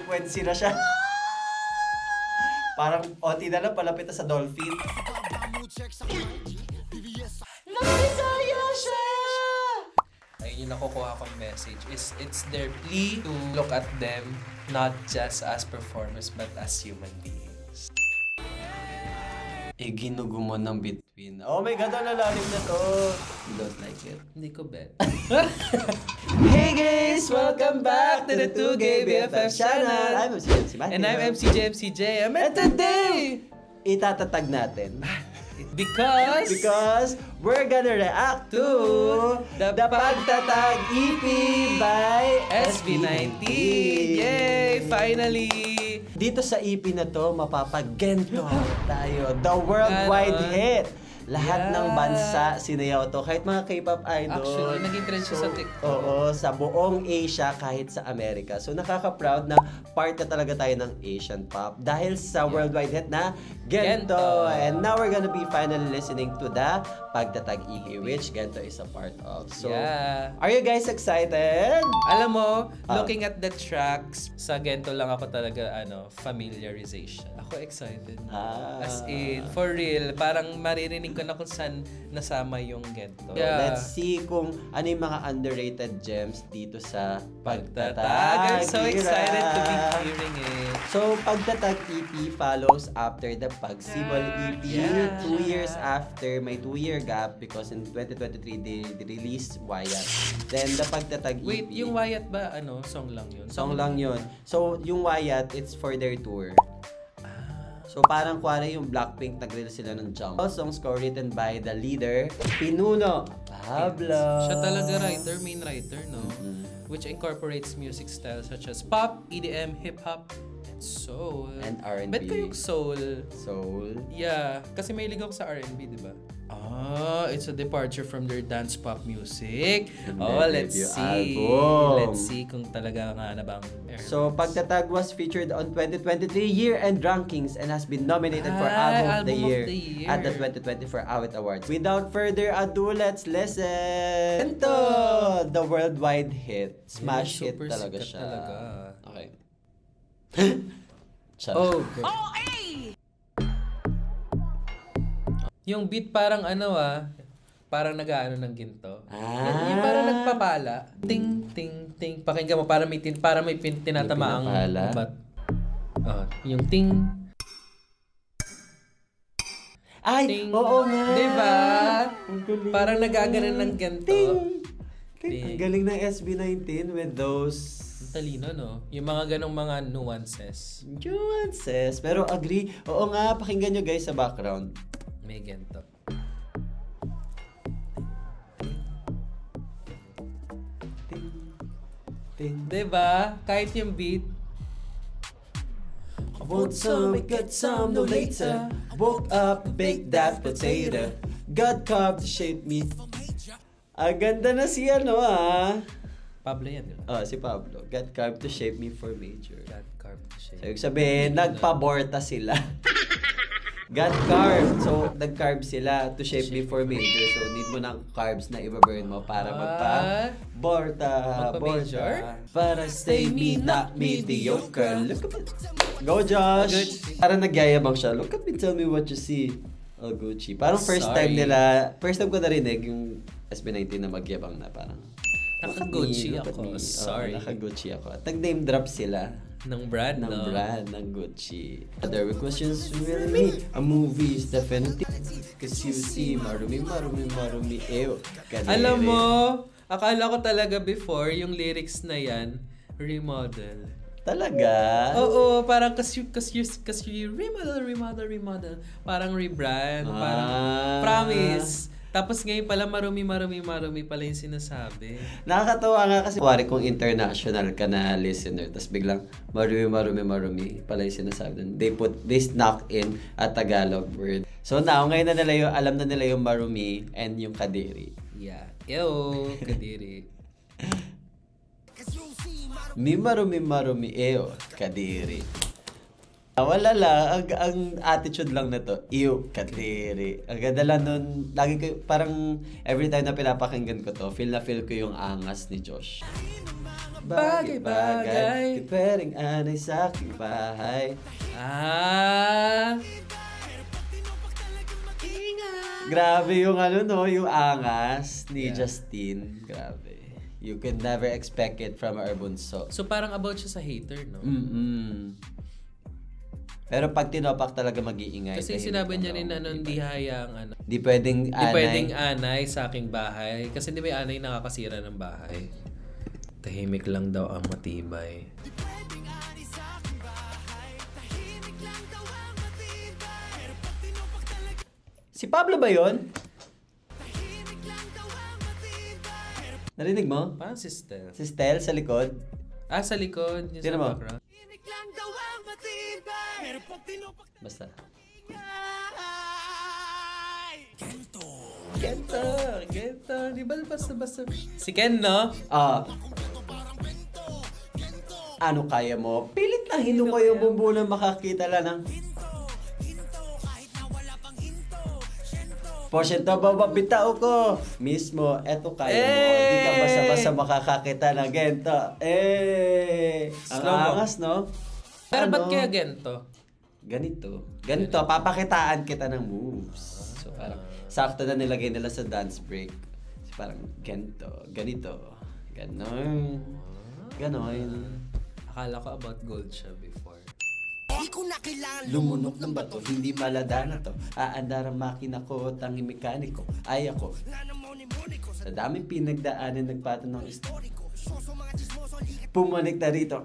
frequency na siya. Parang onti na lang palapit na sa dolphin. Nagbisaya siya! Ayun yung nakukuha kong message is it's their plea to look at them not just as performers but as human beings. Ginugo mo ng between. Oh my God, ang lalalim na to. You don't like it? Hindi ko bet. Hey guys! Welcome back to the 2Gay BFF channel. I'm MC Matthew. And I'm MCJ. And today, itatatag natin. Because we're gonna react to the Pagtatag EP by SB19. Yay! Finally! Dito sa EP na to, mapapagento tayo. The worldwide hit. Lahat ng bansa sinayaw to. Kahit mga K-pop idol. Actually, naging trend siya sa TikTok. Oo, sa buong Asia, kahit sa Amerika. So, nakaka-proud na part na talaga tayo ng Asian pop. Dahil sa worldwide hit na Gento. And now we're gonna be finally listening to the Pagtatag EP, which Gento is a part of. So, are you guys excited? Alam mo, looking at the tracks, sa Gento lang ako talaga, familiarization. Ako excited. As in, for real, parang maririnig ko na kung saan nasama yung Gento. Let's see kung ano yung mga underrated gems dito sa Pagtatag. I'm so excited to be hearing it. So, Pagtatag EP follows after the Pagsibol EP. 2 years after, may 2-year gap because in 2023, they released Wyatt. Then, the Pagtatag EP. Wait, yung Wyatt ba, song lang yun? Song lang yun. So, yung Wyatt, it's for their tour. So, parang kuwari yung Blackpink, nag-release sila ng Jump. All songs written by the leader, Pinuno Pablo. Siya talaga main writer, no? Which incorporates music styles such as pop, EDM, hip-hop, and soul. And R&B. Bet ko yung soul. Soul? Yeah. Kasi may ligaw sa R&B, di ba? It's a departure from their dance pop music. Let's see. Let's see kung talaga nga na bang. So, Pagtatag was featured on 2023 year-end rankings and has been nominated for Album of the Year at the 2024 Awit Awards. Without further ado, let's listen to the worldwide hit. Smash hit talaga siya. Okay. Yung beat parang parang nag-aano ng ginto. Yung parang nagpapala. Ting, ting, ting. Pakinggan mo, para may tinatama ang bat. Yung ting. Ay, ting. Oo nga. Diba? Parang nagaganan ng ginto. Ting. Ang galing ng SB19 with those... Talino, no? Yung mga ganong mga nuances. Pero agree. Oo nga, pakinggan nyo guys sa background. May gento. Diba? Kahit yung beat. I want some, I got some, no later. Woke up, baked that potato. God carved to shape me. Ganda na si Pablo yan, diba? Si Pablo. God carved to shape me for major. God carved to shape. So, ibig sabihin, nagpaborta sila. God carved. So, nag-carb sila to shape me for major. So, need mo ng carbs na i-burn mo para magpa-borta. Para stay me, not mediocre. Look at me. Go, Josh! Parang nagyayabang siya. Look at me, tell me what you see. Oh, Gucci. Parang first time ko narinig yung SB19 na magyabang na parang naka-Gucci ako. Sorry. Naka-Gucci ako. At nag-name drop sila. Ng brand, ng Gucci. Other questions really me. A movie is definitely cause you see marumi. Ew. Alam mo, akala ko talaga before yung lyrics na yan, remodel. Talaga? Oo, parang cause you remodel. Parang rebrand. Parang promise. Tapos ngayon pala marumi pala yung sinasabi. Nakakatawa nga kasi kuwari kung international ka na listener, tapos biglang marumi pala yung sinasabi. They snuck in a Tagalog word. So now, ngayon na nila alam na nila yung marumi and yung kadiri. Yeah. Ew, kadiri. Mi marumi, kadiri. Wala lang. Ang attitude lang na to. Ew, Katliri. Ang ganda lang nun. Lagi ko, parang every time na pinapakinggan ko to, feel ko yung angas ni Josh. Bagay-bagay. Di pwedeng anay sa aking bahay. Grabe yung yung angas ni Justine. Grabe. You can never expect it from our bunso. So parang about siya sa hater, no? Pero pag tinopak talaga mag-iingay. Kasi sinabi niya rin na hindi hayang Di pwedeng anay. Di pwedeng anay sa aking bahay. Kasi hindi may anay nakakasira ng bahay. Tahimik lang daw ang matibay. Di pwedeng anay sa aking bahay. Tahimik lang daw ang matibay. Pero pag tinopak talaga... Si Pablo ba yun? Tahimik lang daw ang matibay. Narinig mo? Parang si Stel. Si Stel sa likod? Sa likod. Yung sino sa mo? Background. Lang daw ang matibay. Pero pag tinopak... Basta. Gento. Di ba basta. Si Ken, no? Ano kaya mo? Pilit na hinuko yung bumbunan makakita lang ng... Porsyento bababitao ko. Mismo, eto kaya mo. Di ka basta-basta makakakita ng gento. Ang angas, no? Pero ba't kaya gento? Ganito, papakitaan kita ng moves. So parang, sakto na nilagay nila sa dance break. So parang, ganito, ganon. Akala ko about gold siya before. Di ko na kailangan lumunok ng bato, hindi malada na to. Aandar ang makina ko, tangi mekaniko. Ay ako. Sa daming pinagdaanan, nagpato ng istoriko. Pumanik na rito.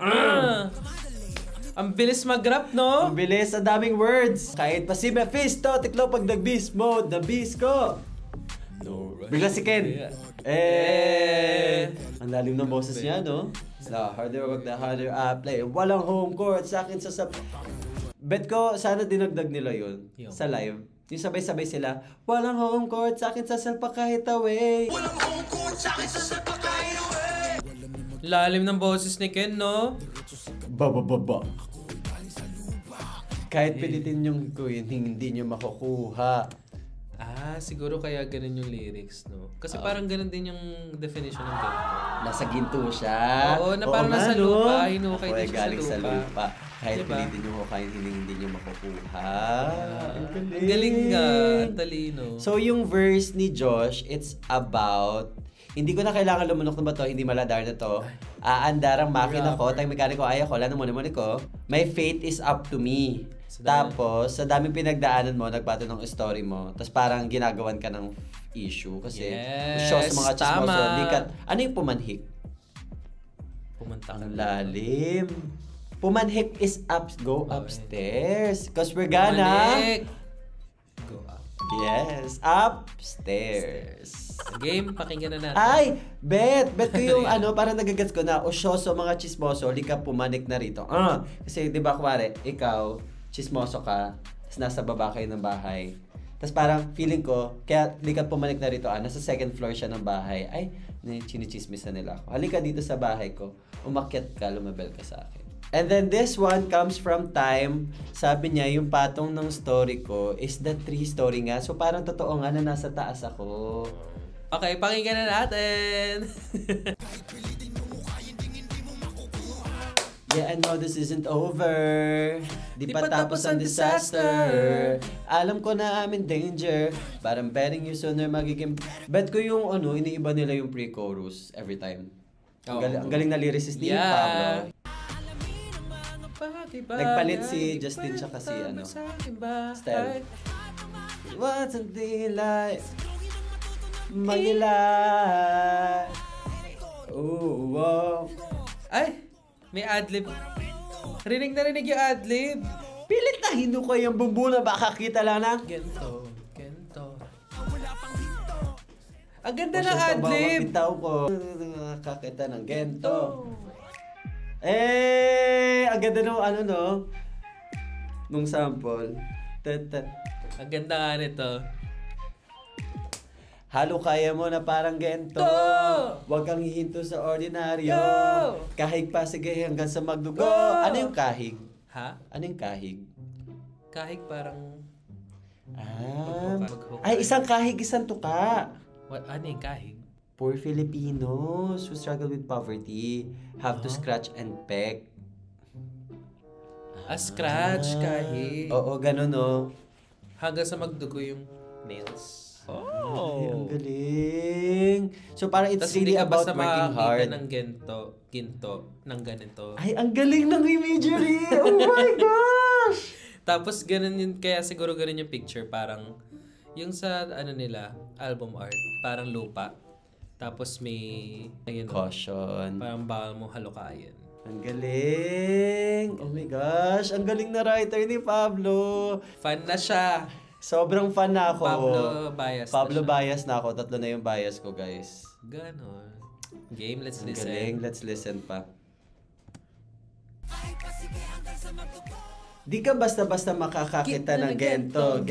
Ang bilis mag-rap, no? Ang bilis, ang daming words. Kahit pa si Mephisto, tiklo pag nag-beast mode, na-beast ko. No, bigla si Ken. Ang lalim ng boses niya, no? The harder work, the harder I play. Walang home court sa akin sa Bet ko, sana dinagdag nila yun sa live. Yung sabay-sabay sila, walang home court sa akin sa salpa kahit away. Walang home court sa akin sa salpa kahit away. Lalim ng boses ni Ken, no? Ba. Kahit pilitin yung hikuyin, hindi nyo makukuha. Siguro kaya ganun yung lyrics, no? Kasi parang ganun din yung definition ng gento. Nasa ginto siya. Oo, na parang nasa lupa. Hinukay din siya galing sa lupa. Kahit pilitin yung hukayin, hindi nyo makukuha. Ang galing nga. Ang talino. So, yung verse ni Josh, it's about... Hindi ko na kailangan lumunok ng bato, hindi maladar na to. Aandar ang makina ko, tayong mekaniko, ay ako, lalo muna ko. My fate is up to me. Tapos, sa daming pinagdaanan mo, nagpato ng story mo, tapos parang ginagawan ka ng issue. Kasi, show sa mga chismoso, ano yung pumanhik? Pumunta ka. Ang lalim. Pumanhik is go upstairs. Because we're gonna... Go up. Yes, upstairs. Game, pakinggan na natin. Ay, bet ko yung parang nagagets ko na, osyoso mga chismoso, di ka pumanik na rito. Kasi di ba kuwari, ikaw, chismoso ka, tapos nasa baba kayo ng bahay. Tapos parang feeling ko, kaya di ka pumanik na rito, nasa second floor siya ng bahay. Ay, chinichismisan nila ako. Halika dito sa bahay ko, umakyat ka, lumabel ka sa akin. And then this one comes from time. Sabi niya, yung patong ng story ko is the tree story nga. So parang totoo nga na nasa taas ako. Okay, pakinggan na natin. Yeah, I know this isn't over. Di pa tapos ang disaster. Alam ko na I'm in danger. But I'm betting you sooner magiging... Bet ko yung iniiba nila yung pre-chorus every time. Ang galing na lyricist ni Pablo. Nagpalit si Justin tsaka si Stel. What's a delight? Manila. Ooh, wow. Ay, may adlib. Rinig na rinig yung adlib. Pilit na hinuko yung bumbuna, baka kita lang na. Gento. Ang ganda ng adlib. Bitaw ko. Kakita ng gento. Ang ganda nung nung sample. Ang ganda nga nito. Halo kaya mo na parang gento. Huwag kang hihinto sa ordinaryo. Kahig pa sige hanggang sa magdugo. Ano yung kahig? Ha? Ano yung kahig? Kahig parang... Ay, isang kahig, isang tuka. Ano yung kahig? Poor Filipinos who struggle with poverty have to scratch and peck. Scratch, kahig. Oo, ganun, no? Hanggang sa magdugo yung nails. Ay, ang galing. So, parang it's really about working hard. Ng ginto, ng ganito. Ay, ang galing ng imagery! Oh my gosh! Tapos ganun yun, kaya siguro ganun yung picture, parang yung sa ano nila, album art, parang lupa. Tapos may caution. Parang bawal mo halukayin. Ang galing! Oh my gosh, ang galing na writer ni Pablo. Fan na siya. Sobrang fan na ako. Pablo bias na ako. 3 na yung bias ko, guys. Ganon. Game, let's ang listen. Galing, let's listen pa. Di ka basta-basta makakakita ng gento.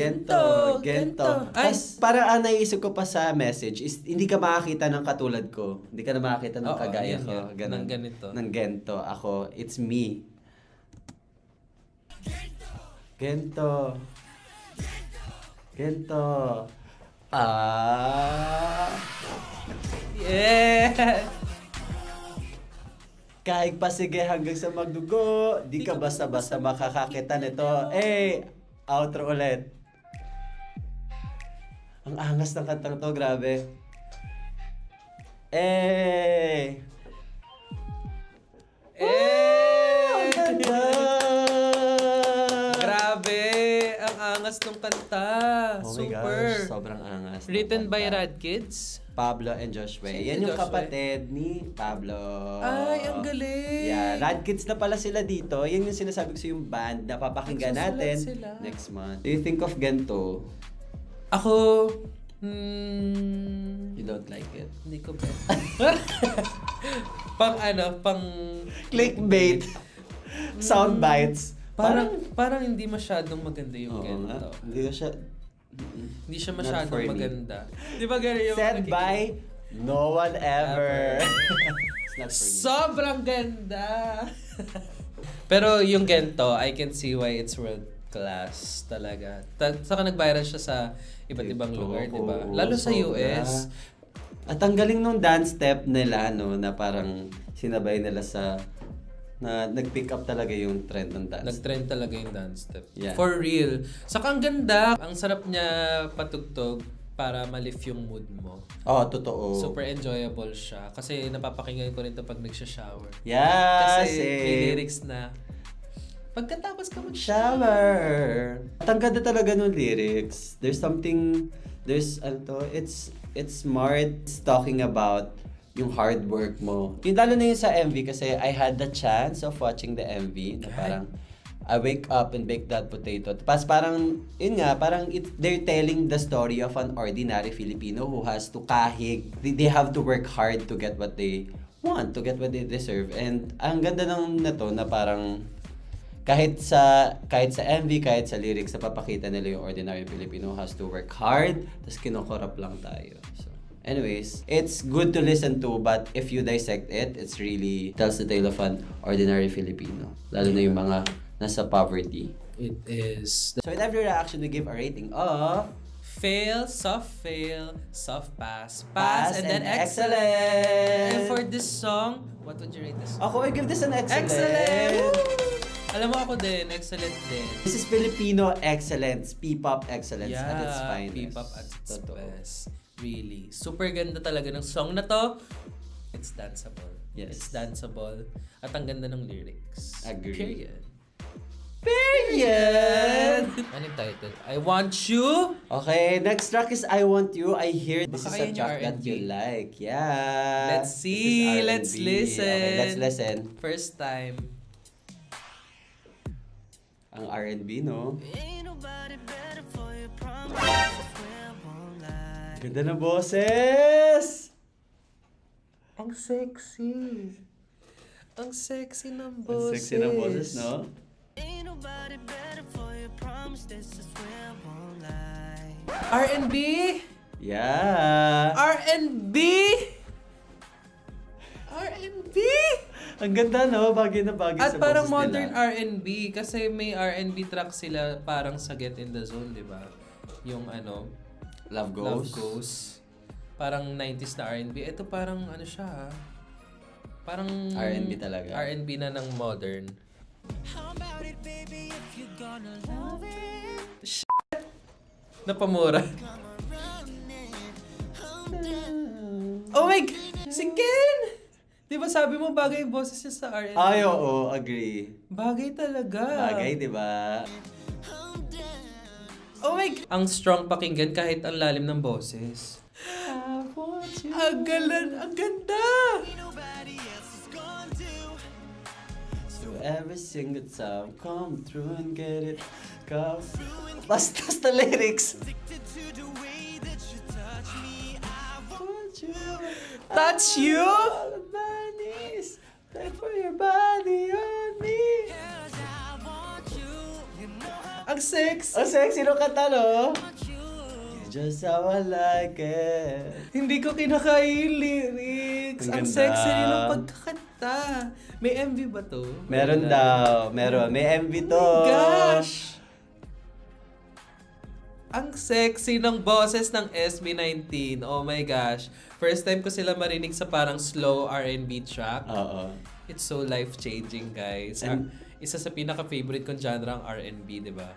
Tapos parang naisip ko pa sa message is hindi ka makakita ng katulad ko. Hindi ka na makakita ng kagaya ko. Ng ganito. Ng gento. Ako, it's me. Gento. Yeah! Kahit pa sige hanggang sa magdugo, di ka basta-basta makakakita nito. Outro ulit. Ang angas ng kantang to, grabe. Ang ganda! Grabe! Ang angas ng kanta. Oh my Super. gosh, sobrang angas. Written by Radkids. Pablo and Joshua. Yan yung kapatid ni Pablo. Ay, ang galing! Yeah, Radkids na pala sila dito. Yan yung sinasabi ko sa yung band na papakinggan natin sila next month. Do you think of Gento? Ako, You don't like it? hindi ko bet. pang Clickbait. Sound bites. Parang hindi masyadong maganda yung Gento. Hindi siya masyadong maganda. Di ba ganun yung... Said by no one ever. It's not for me. Sobrang ganda! Pero yung Gento, I can see why it's world class talaga. Saka nag-viral siya sa iba't ibang lugar, di ba? Lalo sa US. At ang galing nung dance step nila, no, na parang sinabay nila sa... na nag-pick up talaga yung trend ng dance. Nag-trend talaga yung dance step. Yeah. For real. Saka ang ganda. Ang sarap niya patugtog para ma-lift yung mood mo. Oh, totoo. Super enjoyable siya. Kasi napapakinggan ko rin ito pag nagsha-shower. Yeah, Kasi same. may lyrics na pagkatapos ka mag-shower. At ang ganda talaga ng lyrics. It's smart. It's talking about yung hard work mo. Yung lalo na yung sa MV kasi I had the chance of watching the MV na parang I wake up and bake that potato. Tapos parang, yun nga, parang they're telling the story of an ordinary Filipino who has to kahig. They have to work hard to get what they want, to get what they deserve. And ang ganda nung na to na parang kahit sa MV, kahit sa lyrics, napapakita nila yung ordinary Filipino has to work hard, tapos kinokorap lang tayo. So, anyways, it's good to listen to, but if you dissect it, it's really tells the tale of an ordinary Filipino. Lalo na yung mga nasa poverty. It is. So with every reaction, we give a rating of... Fail, soft pass, and then excellent. And for this song, what would you rate this song? Ako, I give this an excellent. Excellent! Alam mo ako din, excellent din. This is Filipino excellence, P-pop excellence Yeah, at its finest. P-pop at its best. Really. Super ganda talaga ng song na to. It's danceable. Yes. It's danceable. At ang ganda ng lyrics. Agree. Period! Anong title? I Want You? Okay, next track is I Want You. I hear this Baka is a yan yung track that R&B. you like. Yeah. Let's see. Let's listen. Okay, let's listen. First time. Ang R&B, no? Ganda na boses! Ang sexy. Ang sexy ng boses. Ang sexy ng boses, no? R&B? Yeah. R&B? R&B? Ang ganda, no? Bagay na bagay At sa parang boses modern nila. R&B kasi may R&B track sila parang sa Get in the Zone, di ba? Yung Love Goes. Love Goes. Parang 90s na R&B. Ito parang ano siya parang R&B talaga. R&B na ng modern. Shit! Napamura. Oh my God! Si Ken! Di ba sabi mo bagay yung boses niya sa R&B? Ay, oo. Agree. Bagay talaga. Bagay, di ba? Oh my God! Ang strong pakinggan kahit ang lalim ng boses. Ang ganda! So every single time, come through and get it. Come. Tas the lyrics. Touch you? All of my knees. Time for your body on me. Ang sexy. Ang sexy nung kanta, no? Just how I like it. Hindi ko kinakaya yung lyrics. Ang Ang ganda. sexy rin ng pagkakanta. May MV ba to? Meron Wala. daw. Meron. May MV to. Oh my gosh! Ang sexy ng boses ng SB19. Oh my gosh. First time ko sila marinig sa parang slow R&B track. Oo. It's so life-changing, guys. And- Isa sa pinaka-favorite kong genre ang R&B, di ba?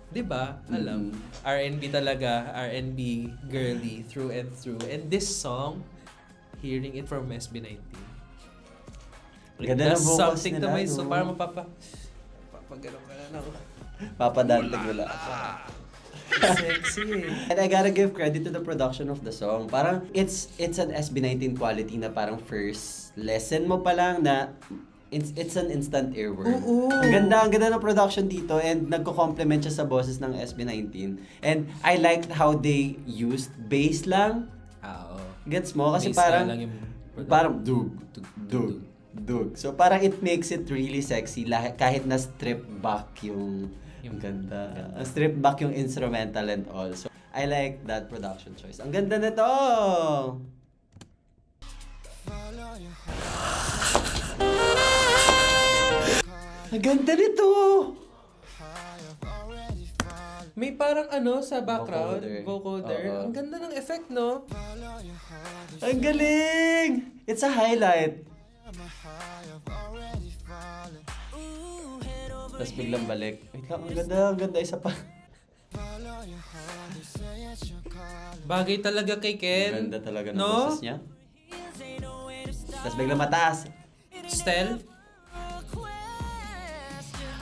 Di ba? Alam. R&B talaga. R&B girly through and through. And this song, hearing it from SB19. Ganda ng Does vocals something to nila, my no? soul. Parang papagano'n ka na ng Papadantig wala. sexy. And I gotta give credit to the production of the song. Parang it's an SB19 quality na parang first lesson mo pa lang na it's an instant earworm. Oo. Ang ganda ng production dito and nagko-complement siya sa boses ng SB19. And I liked how they used bass lang. Oo. Gets mo? Kasi Bass parang lang yung parang dug. So parang it makes it really sexy kahit na strip back yung ganda. Strip back yung instrumental and all. So I like that production choice. Ang ganda nito. Ang ganda nito. May parang sa background, vocoder. Oo. Ang ganda ng effect, no? Ang galing! It's a highlight. Tapos biglang balik. Wait lang, ang ganda, isa pa. Bagay talaga kay Ken. Ang ganda talaga ng No? boses niya. Tapos biglang mataas. Stel?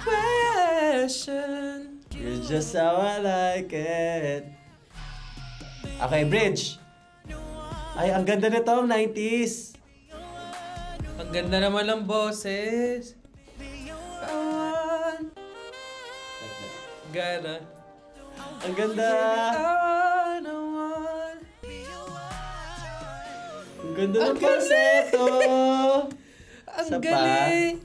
Question. You're just how I like it. Okay, bridge. Ay, ang ganda nito, 90s. Ang ganda naman ng boses. Gana. Ang ganda. Ang ganda ng falsetto. Ang Isa pa. galing.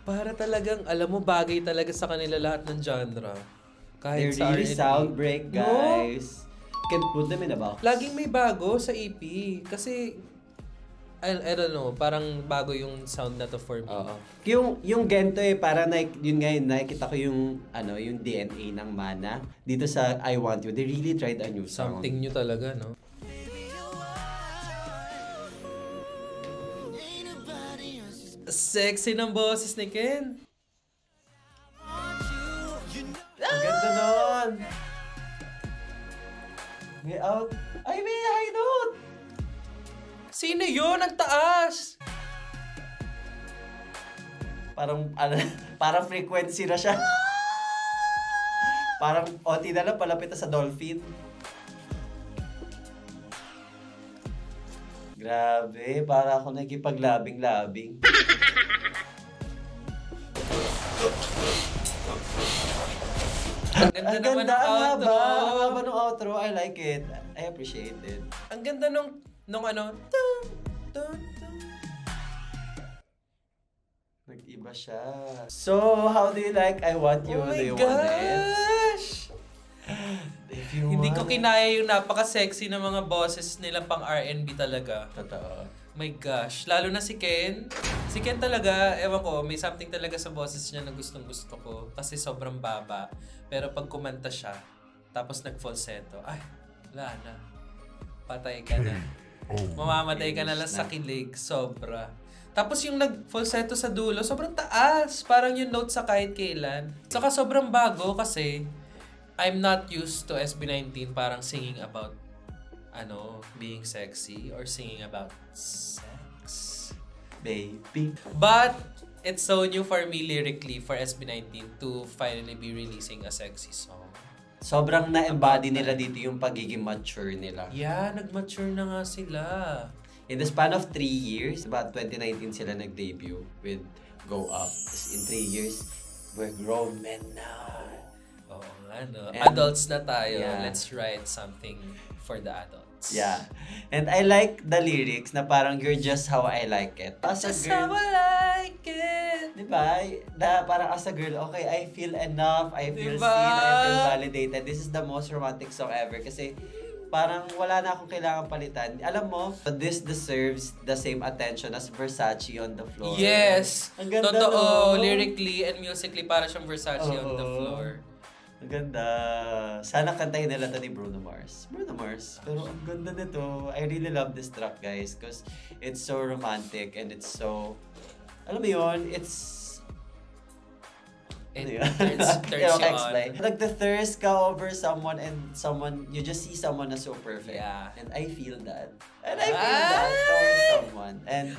Para talagang, alam mo, bagay talaga sa kanila lahat ng genre. They Kahit sa really R&B. sound break, guys. Can put them in a box. Laging may bago sa EP. Kasi, I don't know, parang bago yung sound na to for me. Oo. Yung Gento para yun nga yun, nakikita ko yung yung DNA ng Mana dito sa I Want You. They really tried a new sound. Something new talaga, no? Sexy ng boses ni Ken. Ang ganda nun. May out. Ay, may high note. Sino yun? Ang taas! Parang frequency na siya. Parang onti na lang palapit na sa dolphin. Grabe, para ako nakikipaglabing-labing. Ang ganda Ang naman ganda, ng ang outro. haba. Ang haba ng outro. I like it. I appreciate it. Ang ganda nung tung, tung, tung. Nag-iba siya. So, how do you like I Want You? Oh my Do you want it? gosh! If you Hindi want ko it. kinaya yung napaka-sexy ng mga boses nila pang R&B talaga. Totoo. My gosh. Lalo na si Ken. Si Ken talaga, ewan ko, may something talaga sa boses niya na gustong-gusto ko. Kasi sobrang baba. Pero pag kumanta siya, tapos nag-falsetto, ay, wala na. Patay ka na. Mamamatay ka na lang sa kilig. Sobra. Tapos yung nag-falsetto sa dulo, sobrang taas. Parang yung note sa kahit kailan. Saka sobrang bago kasi I'm not used to SB19 parang singing about being sexy or singing about sex. Baby. But it's so new for me lyrically for SB19 to finally be releasing a sexy song. Sobrang na-embody nila dito yung pagiging mature nila. Yeah, nag-mature na nga sila. In the span of 3 years, about 2019 sila nag-debut with Go Up. In 3 years, we're grown men now. Oo nga, no? Adults na tayo. Yeah. Let's write something for the adults. Yeah. And I like the lyrics na parang you're just how I like it. As a girl, how I like it. Diba? Parang as a girl, okay, I feel enough, I feel seen, I feel validated. This is the most romantic song ever kasi parang wala na akong kailangan palitan. Alam mo, this deserves the same attention as Versace on the floor. Yes! Ang ganda, totoo, no? Lyrically and musically, para siyang Versace on the floor. Ang ganda. Sana kantahin nila ito ni Bruno Mars. Bruno Mars. Pero ang ganda nito. I really love this track, guys. Because it's so romantic and it's so... Alam mo yun? It's... It turns you on. Like the thirst ka over someone and someone, you just see someone na so perfect. Yeah. And I feel that. And I feel that towards someone. And...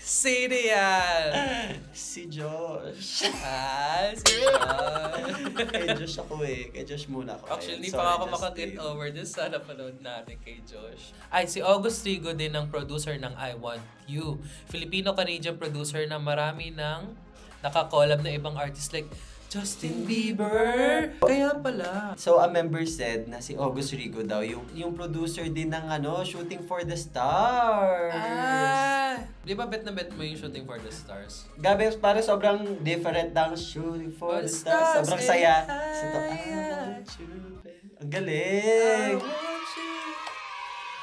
Sino yan? Si Josh. Si Josh. Kay Josh ako eh. Kay Josh muna ako. Actually, hindi pa ako makaget over this. Sana panood natin kay Josh. Ay, si August Rigo din ang producer ng I Want You. Filipino-Canadian producer na marami ng naka-collab na ibang artists like Justin Bieber. Kaya pala. So, a member said na si August Rigo daw, yung producer din ng Shooting for the Stars. Di ba bet na bet mo yung Shooting for the Stars? Gabi, parang sobrang different ng Shooting for the Stars. Sobrang saya. Ang galing.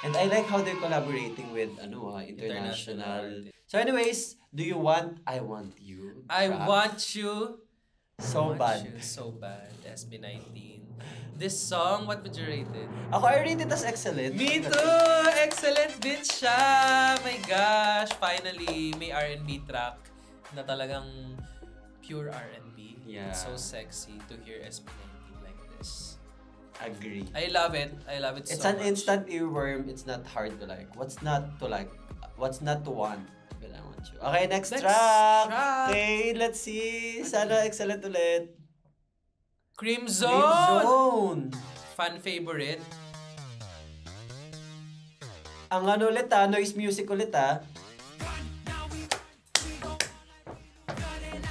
And I like how they're collaborating with international. So anyways, do you want I Want You? I Want You. So bad. So bad. SB19. This song, what would you rate it? Ako, I rate it as excellent. Me too! Excellent din siya! My gosh! Finally, may R&B track na talagang pure R&B. Yeah. It's so sexy to hear SB19 like this. Agree. I love it. I love it it's so much. It's an instant earworm. It's not hard to like. What's not to like? What's not to want? I Want You. Okay, next track. Okay, let's see. Sana excellent ulit. Cream Zone. Cream Zone. Fan favorite. Ang ulit noise music ulit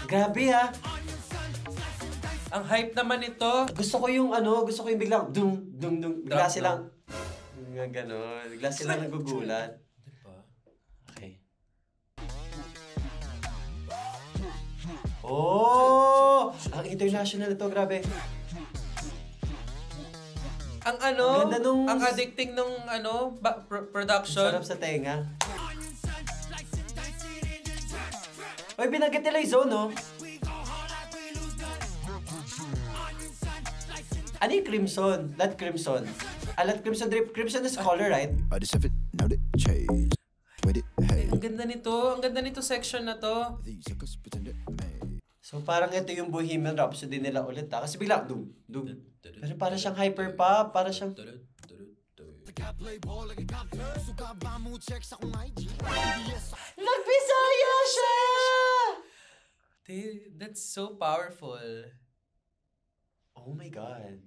Grabe Ang hype naman ito. Gusto ko yung biglang dung dung dung. Bigla silang gano'n. Bigla silang nagugulat. Diba? Okay. Oh! Ang international ito, grabe. Ang ang addicting nung production. Sarap sa tenga. Oy, binagit nila yung zone, no? Ano yung Crimson? Not Crimson. Not Crimson Drip. Crimson is color, right? Ang ganda nito. Ang ganda nito section na to. So parang ito yung Bohemian Rhapsody nila ulit Kasi bigla, dum. Pero para siyang hyper pop. Para siyang... Nagpisaya siya! That's so powerful. Oh my God.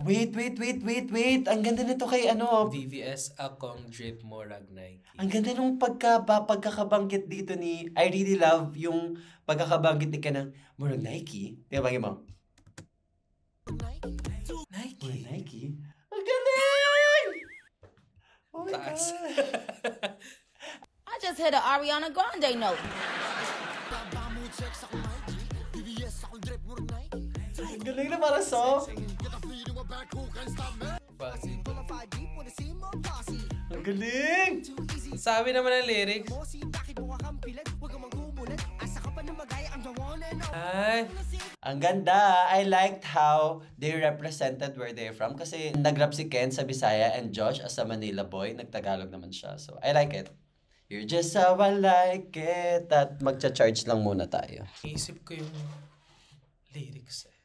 Wait. Ang ganda nito kay VVS akong drip mo rag Nike. Ang ganda nung pagkakabanggit dito ni I really love yung pagkakabanggit ni kanang murag Nike. Di ba mo? Nike? Ang galing! Oh my God. I just hit an Ariana Grande note. Ang galing na parang song. Ang galing! Sabi naman ng lyrics. Ay. Ang ganda. I liked how they represented where they're from. Kasi nag-rap si Ken sa Bisaya and Josh as a Manila boy. Nagtagalog naman siya. So, I like it. You're just how I like it. At magcha-charge lang muna tayo. Isip ko yung lyrics eh.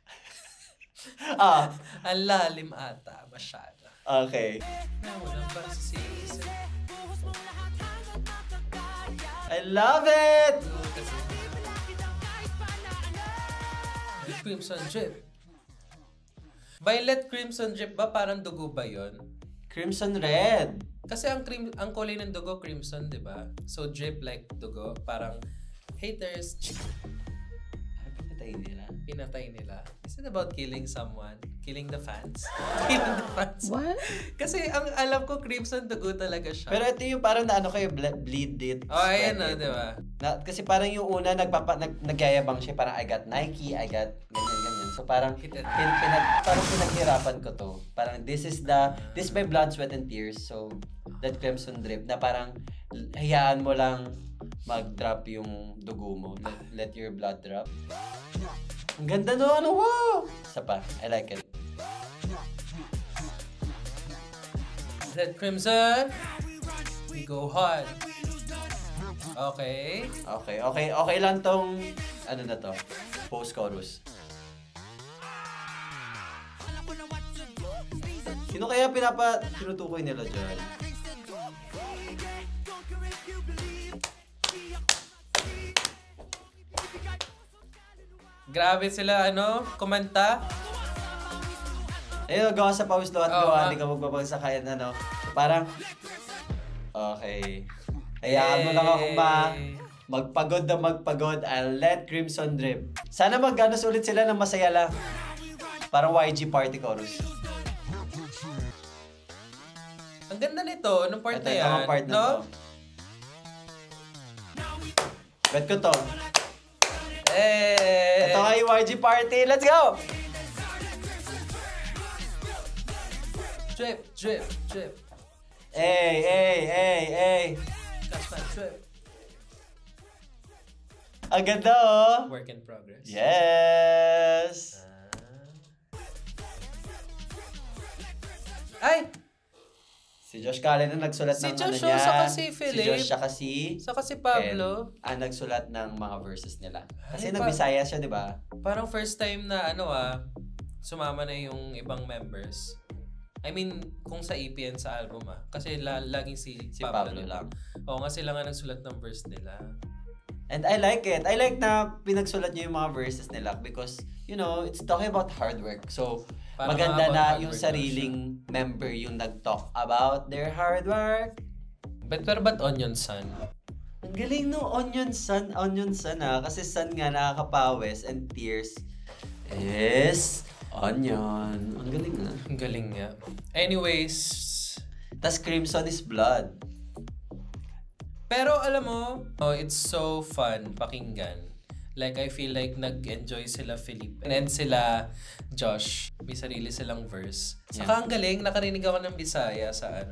Ang lalim ata. Masyado. Okay. I love it! Crimson Drip. Violet Crimson Drip ba? Parang dugo ba yun? Crimson Red. Kasi ang kulay ng dugo, crimson, di ba? So, drip like dugo. Parang haters. Pinatay nila. Is it about killing someone? Killing the fans? Killing the fans? What? Kasi ang alam ko, crimson dugo talaga siya. Pero ito yung parang na ano kayo, bleed it. Oh, ayan o, di ba? Kasi parang yung una, nagyayabang siya, parang I got Nike, I got ganyan. So parang, parang pinaghirapan ko to. Parang this is my blood, sweat, and tears. So, that Crimson Drip, na parang, hayaan mo lang mag-drop yung dugo mo. Let your blood drop. Ang ganda no, ano, wow! Isa pa, I like it. Red Crimson, we go hard. Okay. Okay lang tong, ano na to, post-chorus. Sino kaya tinutukoy nila dyan? Grabe sila, kumanta. Ayun, gawa sa pawis at gawa, hindi ka magbabagsak ano. Parang, okay. Hayaan mo lang akong magpagod. I'll let Crimson Drip. Sana ulit sila ng masaya lang. Parang YG party chorus. Ang ganda nito. Anong part na yan? Ito part na to. Bet ko to. Ito nga yung YG party. Let's go! Drip. Hey. Catch my drip. Ang ganda oh. Work in progress. Yes! Ay! Si Josh Callen ang nagsulat ng ano niya. Saka si Philip. Si Josh saka si Pablo. Ang nagsulat ng mga verses nila. Kasi nagbisaya siya, di ba? Parang first time na sumama na yung ibang members. I mean, kung sa EP and sa album Kasi laging si Pablo lang. Oo, nga sila nga nagsulat ng verse nila. And I like it. I like na pinagsulat niyo yung mga verses nila because, it's talking about hard work. So, parang maganda na yung sariling member yung nag-talk about their hard work. Pero ba't Onion Sun? Ang galing no, Onion Sun kasi sun nga nakakapawis and tears is onion. Ang galing na. Ang galing nga. Anyways. Tas Crimson is blood. Pero alam mo, it's so fun pakinggan. Like, I feel like nag-enjoy sila Philip and sila Josh. May sarili silang verse. Saka ang galing, nakarinig ako ng Bisaya sa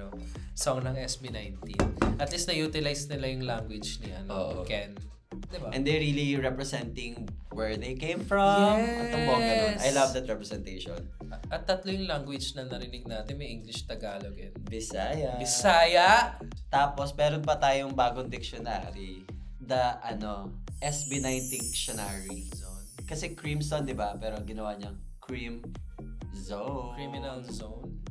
song ng SB19. At least na-utilize nila yung language ni Ken. Diba? And they're really representing where they came from. Yes! At ang bongga nun. I love that representation. At tatlo yung language na narinig natin. May English, Tagalog, and Bisaya! Tapos, meron pa tayong bagong dictionary. The, SB19 Dictionary. Kasi Crimson, di ba? Pero ginawa niyang Cream Zone. Criminal Zone?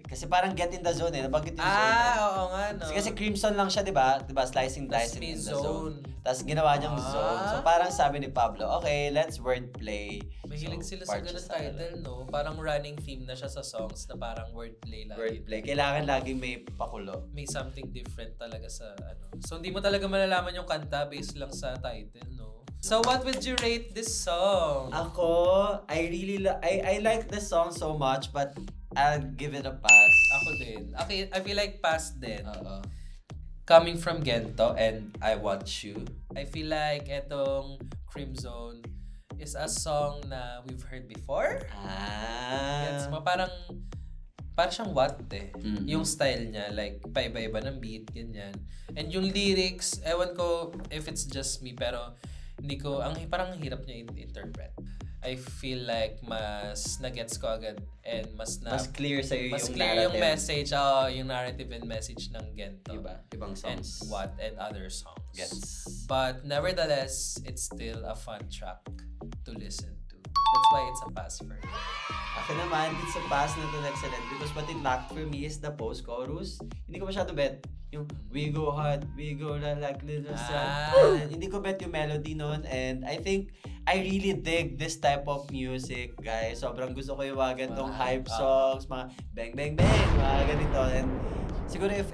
Kasi parang get in the zone nabanggit yung zone. Oo nga, no? Kasi Crimson lang siya, di ba? Di ba? Slicing, dicing in the zone. Tapos ginawa niyang zone. So parang sabi ni Pablo, okay, let's wordplay. Mahilig sila sa ganun title, no? Parang running theme na siya sa songs na parang wordplay lagi. Wordplay. Kailangan laging may pakulo. May something different talaga sa So hindi mo talaga malalaman yung kanta based lang sa title, no? So what would you rate this song? Ako, I really I like this song so much, but I'll give it a pass. Ako din. Okay, I feel like pass din. Coming from Gento and I Want You. I feel like etong Crimson, is a song na we've heard before. Gets mo? Parang siyang what eh. Yung style niya, like, paiba-iba ng beat, ganyan. And yung lyrics, ewan ko if it's just me, pero hindi ko, parang hirap niya interpret. I feel like mas na-gets ko agad and mas clear sa'yo mas yung clear narrative. yung message, yung narrative and message ng Gento. Ibang songs. And other songs. Gets. But nevertheless, it's still a fun track to listen to. That's why it's a pass for me. Akin naman, it's a pass na to excellent because what it lacked for me is the post-chorus. Hindi ko masyado bet. Yung we go hard, we go like little sun. Hindi ko bet yung melody nun, and I think I really dig this type of music, guys. Sobrang gusto ko yung mga ganitong hype songs, mga bang bang bang, mga ganito. And siguro if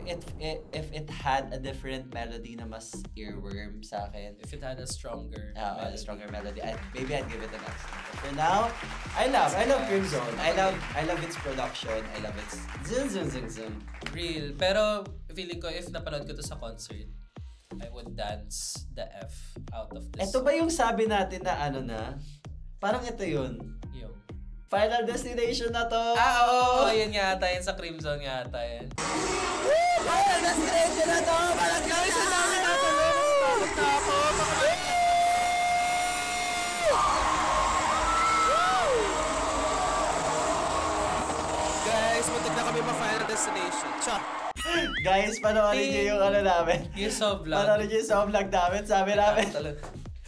it had a different melody na mas earworm sa akin. If it had a stronger melody, maybe I'd give it an X. For now, I love Crimson. I love its production. I love its zoom. Real. Pero feeling ko if napanood ko to sa concert, I would dance the F out of this. Ito ba yung sabi natin na ano na? Parang ito yun. Yung Final Destination na to! Oo! Yun nga ata yun. Sa Crimson nga ata yun. Final Destination na to! Parang guys, ang dami na to! Takot na ako! Guys, muntik na kami ma-Final Destination. Chop! Guys, panoorin nyo yung ano namin. Yung so vlog. Panoorin nyo yung so vlog namin. Sabi namin.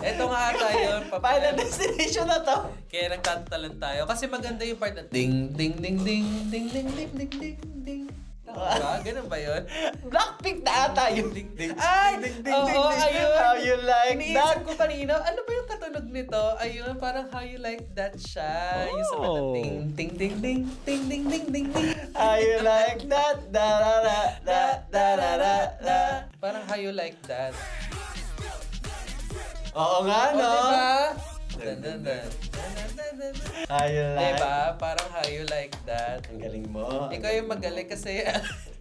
Ito nga ata yun. Final Destination na to. Kaya nagtatalon tayo. Kasi maganda yung part na ding, ding, ding, ding, ding, ding, ding, ding, ding, ding. Ganun ba yun? Blackpink na ata yung ding, ding. Ay! Oo, ayun. How you like that? Iniisip ko kanina, ano ba yung katunog nito? Ayun, parang how you like that siya. Yung sa kanta, ding, ding, ding, ding, ding, ding, ding, ding, ding. How you like that? Da da da da da da da da. Parang how you like that. Oo nga, no? Diba? How you like? Diba? Parang how you like that. Ang galing mo. Ikaw yung magaling kasi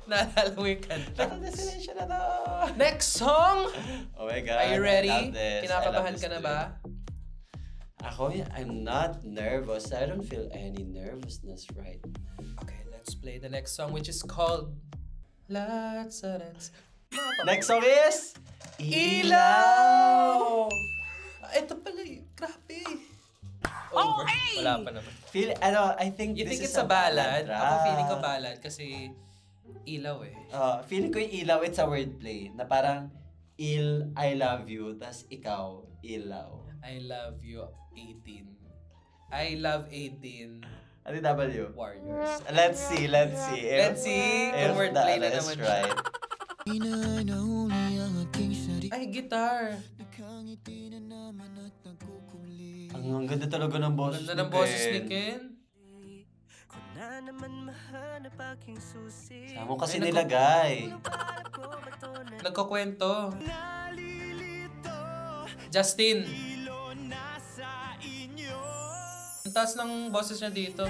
naalala mo yung kanta. Final Destination na to. Next song! Oh my God. Are you ready? I love this. Kinakabahan ka na ba? Ako, I'm not nervous. I don't feel any nervousness right now. Okay, let's play the next song which is called Lots of Rats. Next song is Ilaw! Ito pala grabe. Over. Wala pa naman. I think You this think is it's a ballad? track. Ako feeling ko ballad kasi ilaw eh. Feeling ko yung ilaw, it's a wordplay. Na parang, I love you, tas ikaw, ilaw. I love you, 18. I love 18 Ano yung W? Warriors. Let's see. Let's see kung wordplay na naman siya. Right. Ay, guitar. Ang ganda talaga ng boses Ganda ng boses ni Ken. Saan mo kasi nilagay? Nagkukwento. Justin. Ang taas ng boses niya dito.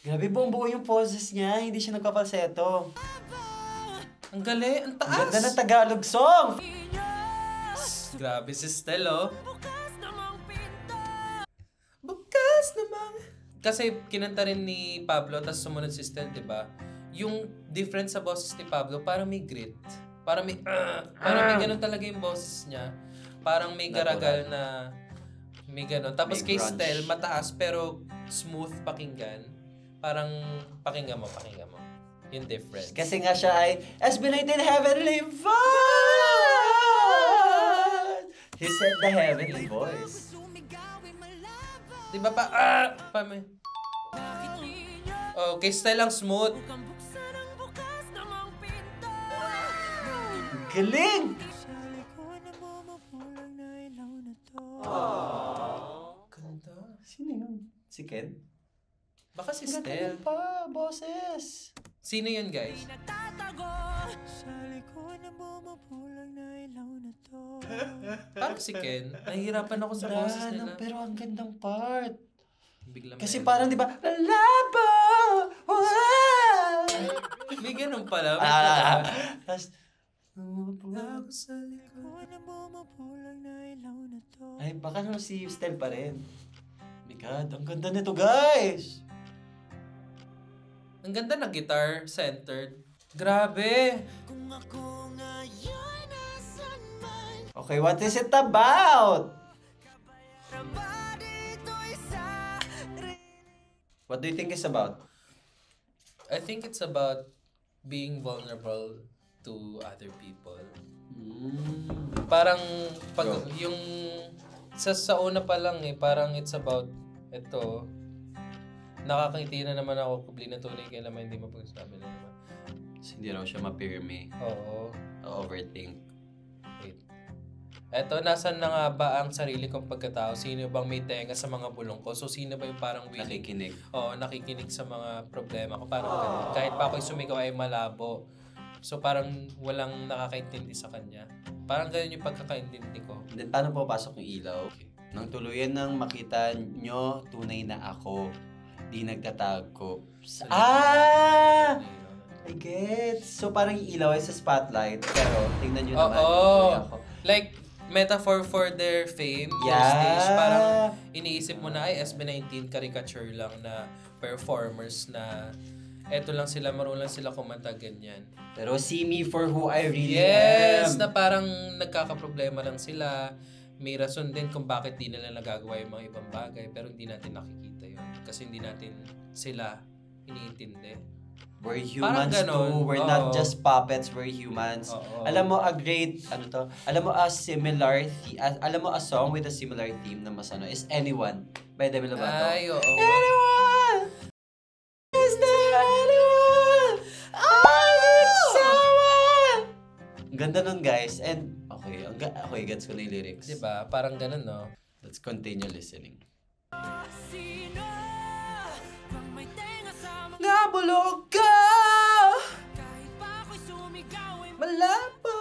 Grabe, buong-buo yung poses niya. Hindi siya nagpapalseto. Ang galing. Ang taas. Ang ganda ng Tagalog song! Grabe si Stel, oh. Bukas namang. Kasi kinanta rin ni Pablo, tapos sumunod si Stel, diba? Yung difference sa boses ni Pablo, parang may grit. Parang may ganun talaga yung boses niya. Parang may garagal na may ganun. Tapos may kay grunge. Stel, mataas pero smooth pakinggan. Parang pakinggan mo. Yung difference. Kasi nga siya ay SB19 Heavenly Voice! He said the heavenly voice. Di ba pa? May... Oh, kay Stel ang smooth. Galing! Ganda. Sino yun? Si Ken? Baka si Ganda Stel. pa, boses. Sino yun, guys? Parang si Ken. Nahihirapan ako sa boses nila. Pero ang gandang part. Bigla Kasi may- parang, di ba, Lalabo! May ganun pala. Tapos, Ako sa likod na bumapulang na ilaw na to. Ay, baka naman si Stel pa rin. My God, ang ganda nito, guys! Ang ganda na guitar, centered. Grabe! Okay, what is it about? What do you think it's about? I think it's about being vulnerable to other people. Parang pag yung sa una pa lang parang it's about ito. Nakakangiti na naman ako kubli na tunay kaya naman hindi mapagsabi na naman. Hindi raw siya ma-pirme. Oo. Overthink. Wait. Eto, nasan na nga ba ang sarili kong pagkatao? Sino bang may tenga sa mga bulong ko? So, sino ba yung parang willing? Nakikinig. Oo, nakikinig sa mga problema ko. Parang ganun. Kahit pa ako'y sumigaw ay malabo. So, parang walang nakakaintindi sa kanya. Parang ganun yung pagkakaintindi ko. Then, paano papasok yung ilaw? Okay. Nang tuluyan nang makita nyo, tunay na ako. Di nagtatago. I get. So, parang yung ilaw ay sa spotlight. Pero, tingnan nyo naman. Ako. Like, metaphor for their fame, their stage. Parang iniisip mo na, ay, SB19 caricature lang na performers na eto lang sila, marunong lang sila kumanta, ganyan. Pero see me for who I really am. Yes, na parang nagkakaproblema lang sila. May rason din kung bakit di nila nagagawa yung mga ibang bagay, pero hindi natin nakikita yun. Kasi hindi natin sila iniintindi. We're humans too. We're not just puppets. We're humans. Alam mo, a song with a similar theme na mas is Anyone by Demi Lovato. Ay, oo. Anyone! Is there anyone? Someone! Ganda nun, guys. And, okay, gets ko na yung lyrics. Diba? Parang ganun, no? Let's continue listening. Nabulog ka! Malabo!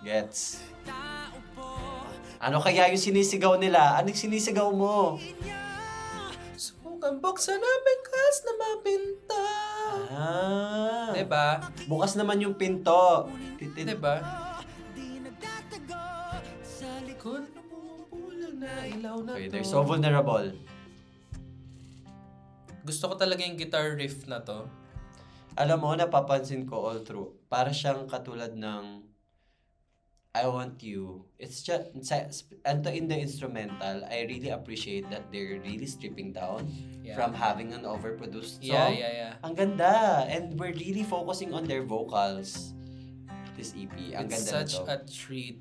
Gets. Ano kaya yung sinisigaw nila? Anong sinisigaw mo? Subukan buksan na bigas na mapinta. Diba? Bukas naman yung pinto. Diba? Sa likod na bumubulang na ilaw na Okay, to. they're so vulnerable. Gusto ko talaga yung guitar riff na to. Alam mo, napapansin ko all through. Para siyang katulad ng I Want You. It's just, and in the instrumental, I really appreciate that they're really stripping down from having an overproduced song. Yeah. Ang ganda. And we're really focusing on their vocals. This EP. Ang It's ganda such a treat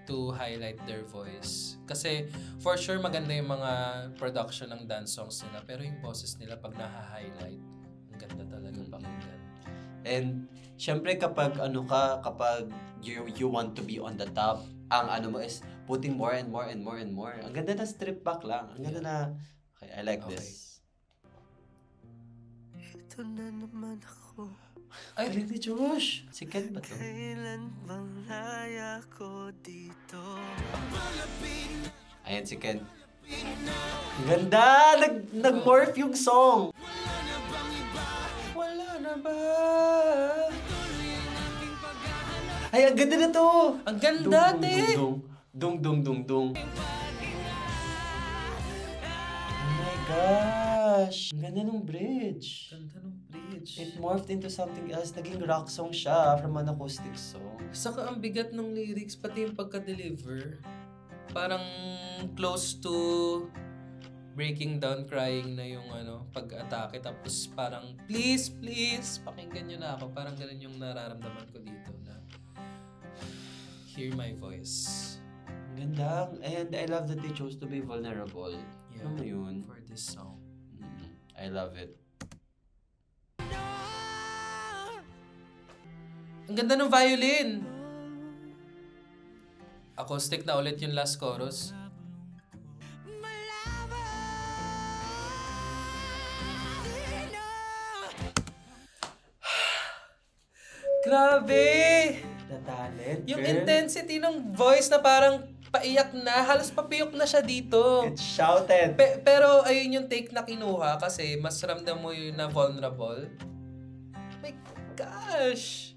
to highlight their voice. Kasi for sure maganda yung mga production ng dance songs nila, pero yung boses nila pag naha-highlight, ang ganda talaga pakinggan. And syempre kapag you want to be on the top, ang mo is putting more and more and more and more. Ang ganda na strip back lang. Ang ganda na, okay, I like this. Ito na naman ako. Ay, really, Josh? Si Ken ba to? Kailan bang laya ko dito? Ayan si Ken. Ang ganda! Nag-morph yung song! Wala na ba? Ay, ang ganda na to! Ang ganda, te! Dung. Oh my gosh! Ang ganda ng bridge. Ganda ng bridge. It morphed into something else. Naging rock song siya from an acoustic song. Saka ang bigat ng lyrics, pati yung pagka-deliver. Parang close to breaking down, crying na yung pag-atake. Tapos parang, please, pakinggan nyo na ako. Parang ganun yung nararamdaman ko dito na hear my voice. Ganda. And I love that they chose to be vulnerable. Yeah, ano yun? for this song. I love it. Ang ganda ng violin! Acoustic na ulit yung last chorus. Grabe! The talent, Yung girl. intensity ng voice na parang paiyak na, halos papiyok na siya dito. It's shouted. Pero ayun yung take na kinuha kasi mas ramdam mo yun na vulnerable. My gosh!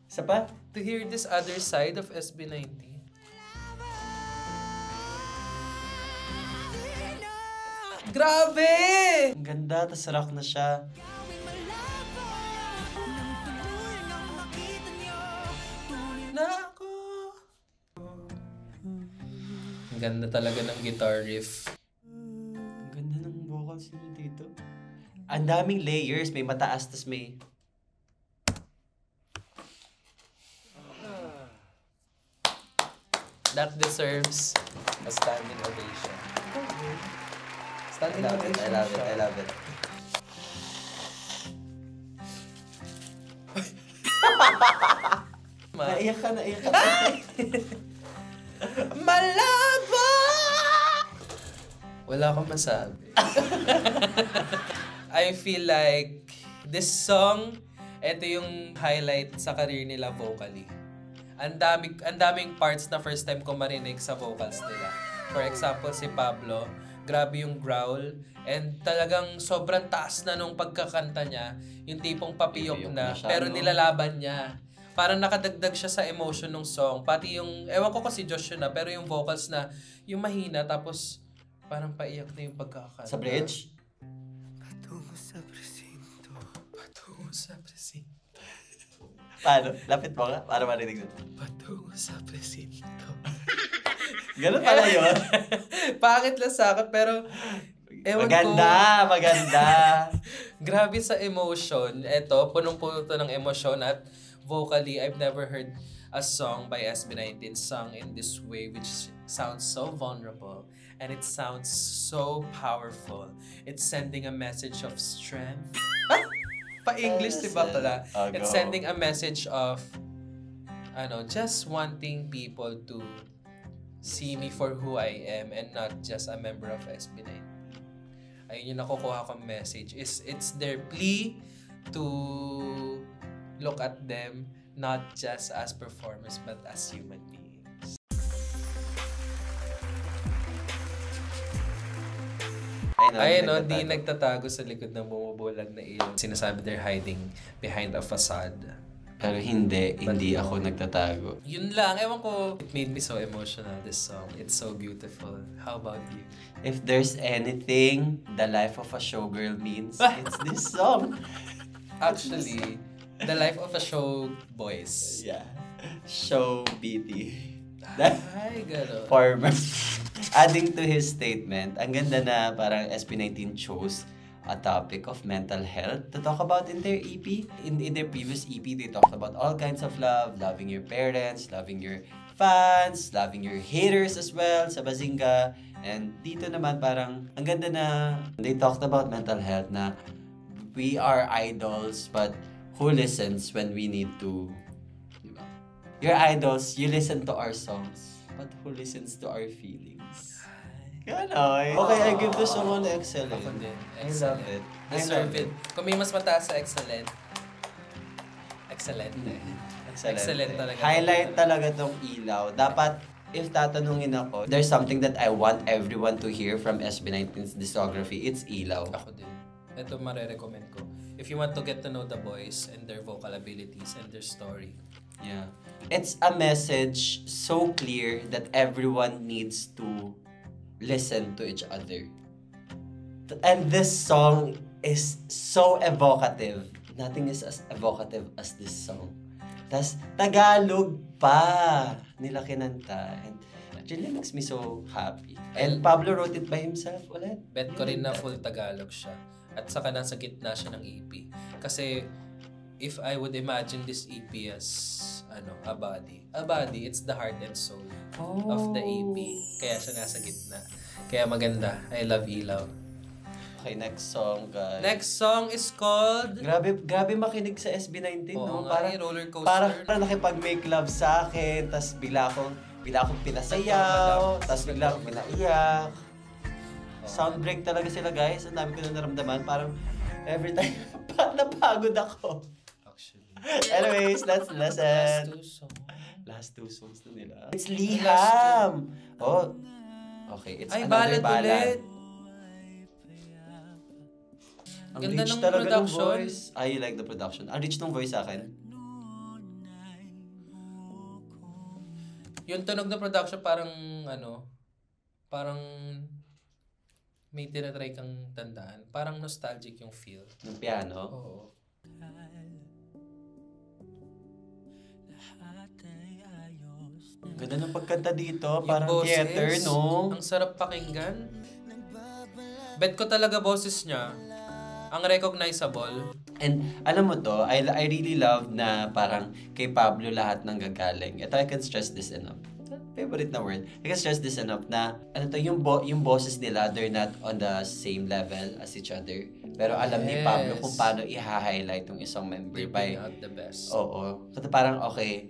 Isa pa? To hear this other side of SB19. Grabe! Ang ganda, tas rock na siya. Nako! Ang ganda talaga ng guitar riff. Ang ganda ng vocals niya dito. Ang daming layers. May mataas, tas may... That deserves a standing ovation. Standing ovation. I love it. I love it. Naiyak ka. Malabo! Wala akong masabi. I feel like this song, ito yung highlight sa career nila vocally. Ang daming parts na first time ko marinig sa vocals nila. For example, si Pablo, grabe yung growl, and talagang sobrang taas na nung pagkakanta niya, yung tipong papiyok na, siya, pero no? nilalaban niya. Parang nakadagdag siya sa emotion ng song. Pati yung, ewan ko kasi Josh yun na, pero yung vocals na, yung mahina, tapos parang paiyak na yung pagkakanta. Sa bridge? Patungo sa presinto. Patungo sa presinto. Paano? Lapit mo ka? Para marinig nun. Patungo sa presinto. Ganun pala yun. Pangit lang sa akin, pero ewan Maganda. Grabe sa emotion. Eto, punong-puno to ng emotion at vocally, I've never heard a song by SB19 sung in this way, which sounds so vulnerable and it sounds so powerful. It's sending a message of strength. Pa-English, diba pala? It's sending a message of just wanting people to see me for who I am and not just a member of SB19. Ayun yung nakukuha kong message. It's their plea to look at them not just as performers but as human beings. Ayun, di nagtatago sa likod ng bumubulag na ilong. Sinasabi they're hiding behind a facade. Pero hindi ako nagtatago. Yun lang, ewan ko. It made me so emotional, this song. It's so beautiful. How about you? If there's anything the life of a showgirl means, it's this song. Actually, the life of a show boys. Yeah. Show BT. Ay, gano'n. Former. Adding to his statement, ang ganda na parang SB19 chose a topic of mental health to talk about in their EP. In their previous EP, they talked about all kinds of love, loving your parents, loving your fans, loving your haters as well sa Bazinga. And dito naman parang, ang ganda na they talked about mental health na we are idols, but who listens when we need to, diba? Your idols, you listen to our songs, but who listens to our feelings? Gano'n. Okay, I give this song an excellent. Ako din. I love it. Deserve it. Kung may mas mataas sa excellent, excellent. Excellent talaga. Highlight talaga tong ilaw. Dapat, if tatanungin ako, there's something that I want everyone to hear from SB19's discography, it's ilaw. Ako din. Ito marirecommend ko. If you want to get to know the boys and their vocal abilities and their story. Yeah. It's a message so clear that everyone needs to listen to each other. And this song is so evocative. Nothing is as evocative as this song. Tas Tagalog pa nila kinanta. And it really makes me so happy. And Pablo wrote it by himself ulit. Bet ko rin na full Tagalog siya. At saka nasa gitna siya ng EP. Kasi if I would imagine this EP as a body, it's the heart and soul of the EP. Kaya siya nasa gitna. Kaya maganda. I love Ilaw. Okay, next song, guys. Next song is called... Grabe makinig sa SB19, Oo no? nga, Parang roller coaster. Parang nakipag-make love sa akin, tas bigla akong pinasayaw, tas bigla akong pinaiyak. Soundbreak talaga sila, guys. Ang dami ko na naramdaman. Parang every time napagod ako. Actually. Anyways, that's lesson. Last two songs na nila. It's Liham! Oh, okay. It's another ballad. Ang Ganda rich ng talaga ng production. voice. You like the production. Ang rich ng voice sa akin. Yung tunog na production parang parang may tinatry kang tandaan. Parang nostalgic yung feel. Yung piano? Oo. Ganda ng pagkanta dito. Yung Parang boses, theater, no? Ang sarap pakinggan. Bet ko talaga boses niya. Ang recognizable. And alam mo to, I really love na parang kay Pablo lahat ng gagaling. Ito, I can stress this enough. Favorite na word. I can stress this enough na yung bosses nila, they're not on the same level as each other. Pero alam ni Pablo kung paano i-highlight yung isang member by out the best. Oo. Kasi parang okay,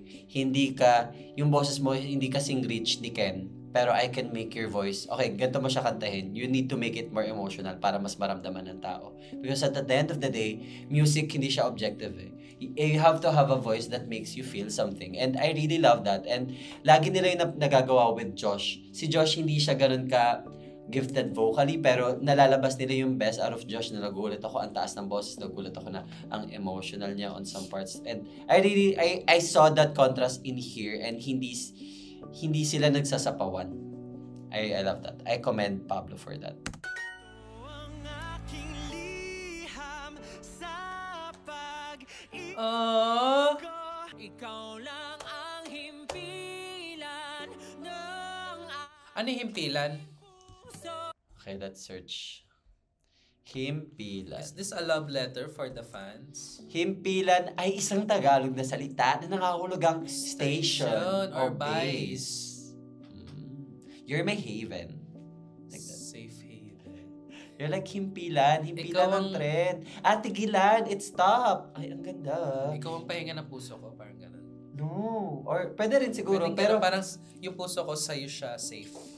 yung boses mo hindi kasing rich ni Ken, pero I can make your voice, okay, ganito mo siya kantahin. You need to make it more emotional para mas maramdaman ng tao. Because at the end of the day, music hindi siya objective eh. You have to have a voice that makes you feel something. And I really love that. And lagi nila yung nagagawa with Josh. Si Josh hindi siya ganun ka gifted vocally, pero nalalabas nila yung best out of Josh na nagulat ako, ang taas ng boses, nagulat ako na ang emotional niya on some parts. And I saw that contrast in here and hindi sila nagsasapawan. I love that. I commend Pablo for that. Ikaw lang ang himpilan ng... Ano yung himpilan? Okay, let's search. Himpilan. Is this a love letter for the fans? Himpilan ay isang Tagalog na salita na nangahulugang station or base. You're my haven. Like that. Safe haven. You're like himpilan. Himpilan Ikaw ang trend. Tigilan. It's stop. Ay, ang ganda. Ikaw ang pahinga ng puso ko. Parang ganun. No. Or pwede rin siguro. Pero parang yung puso ko sa'yo siya safe.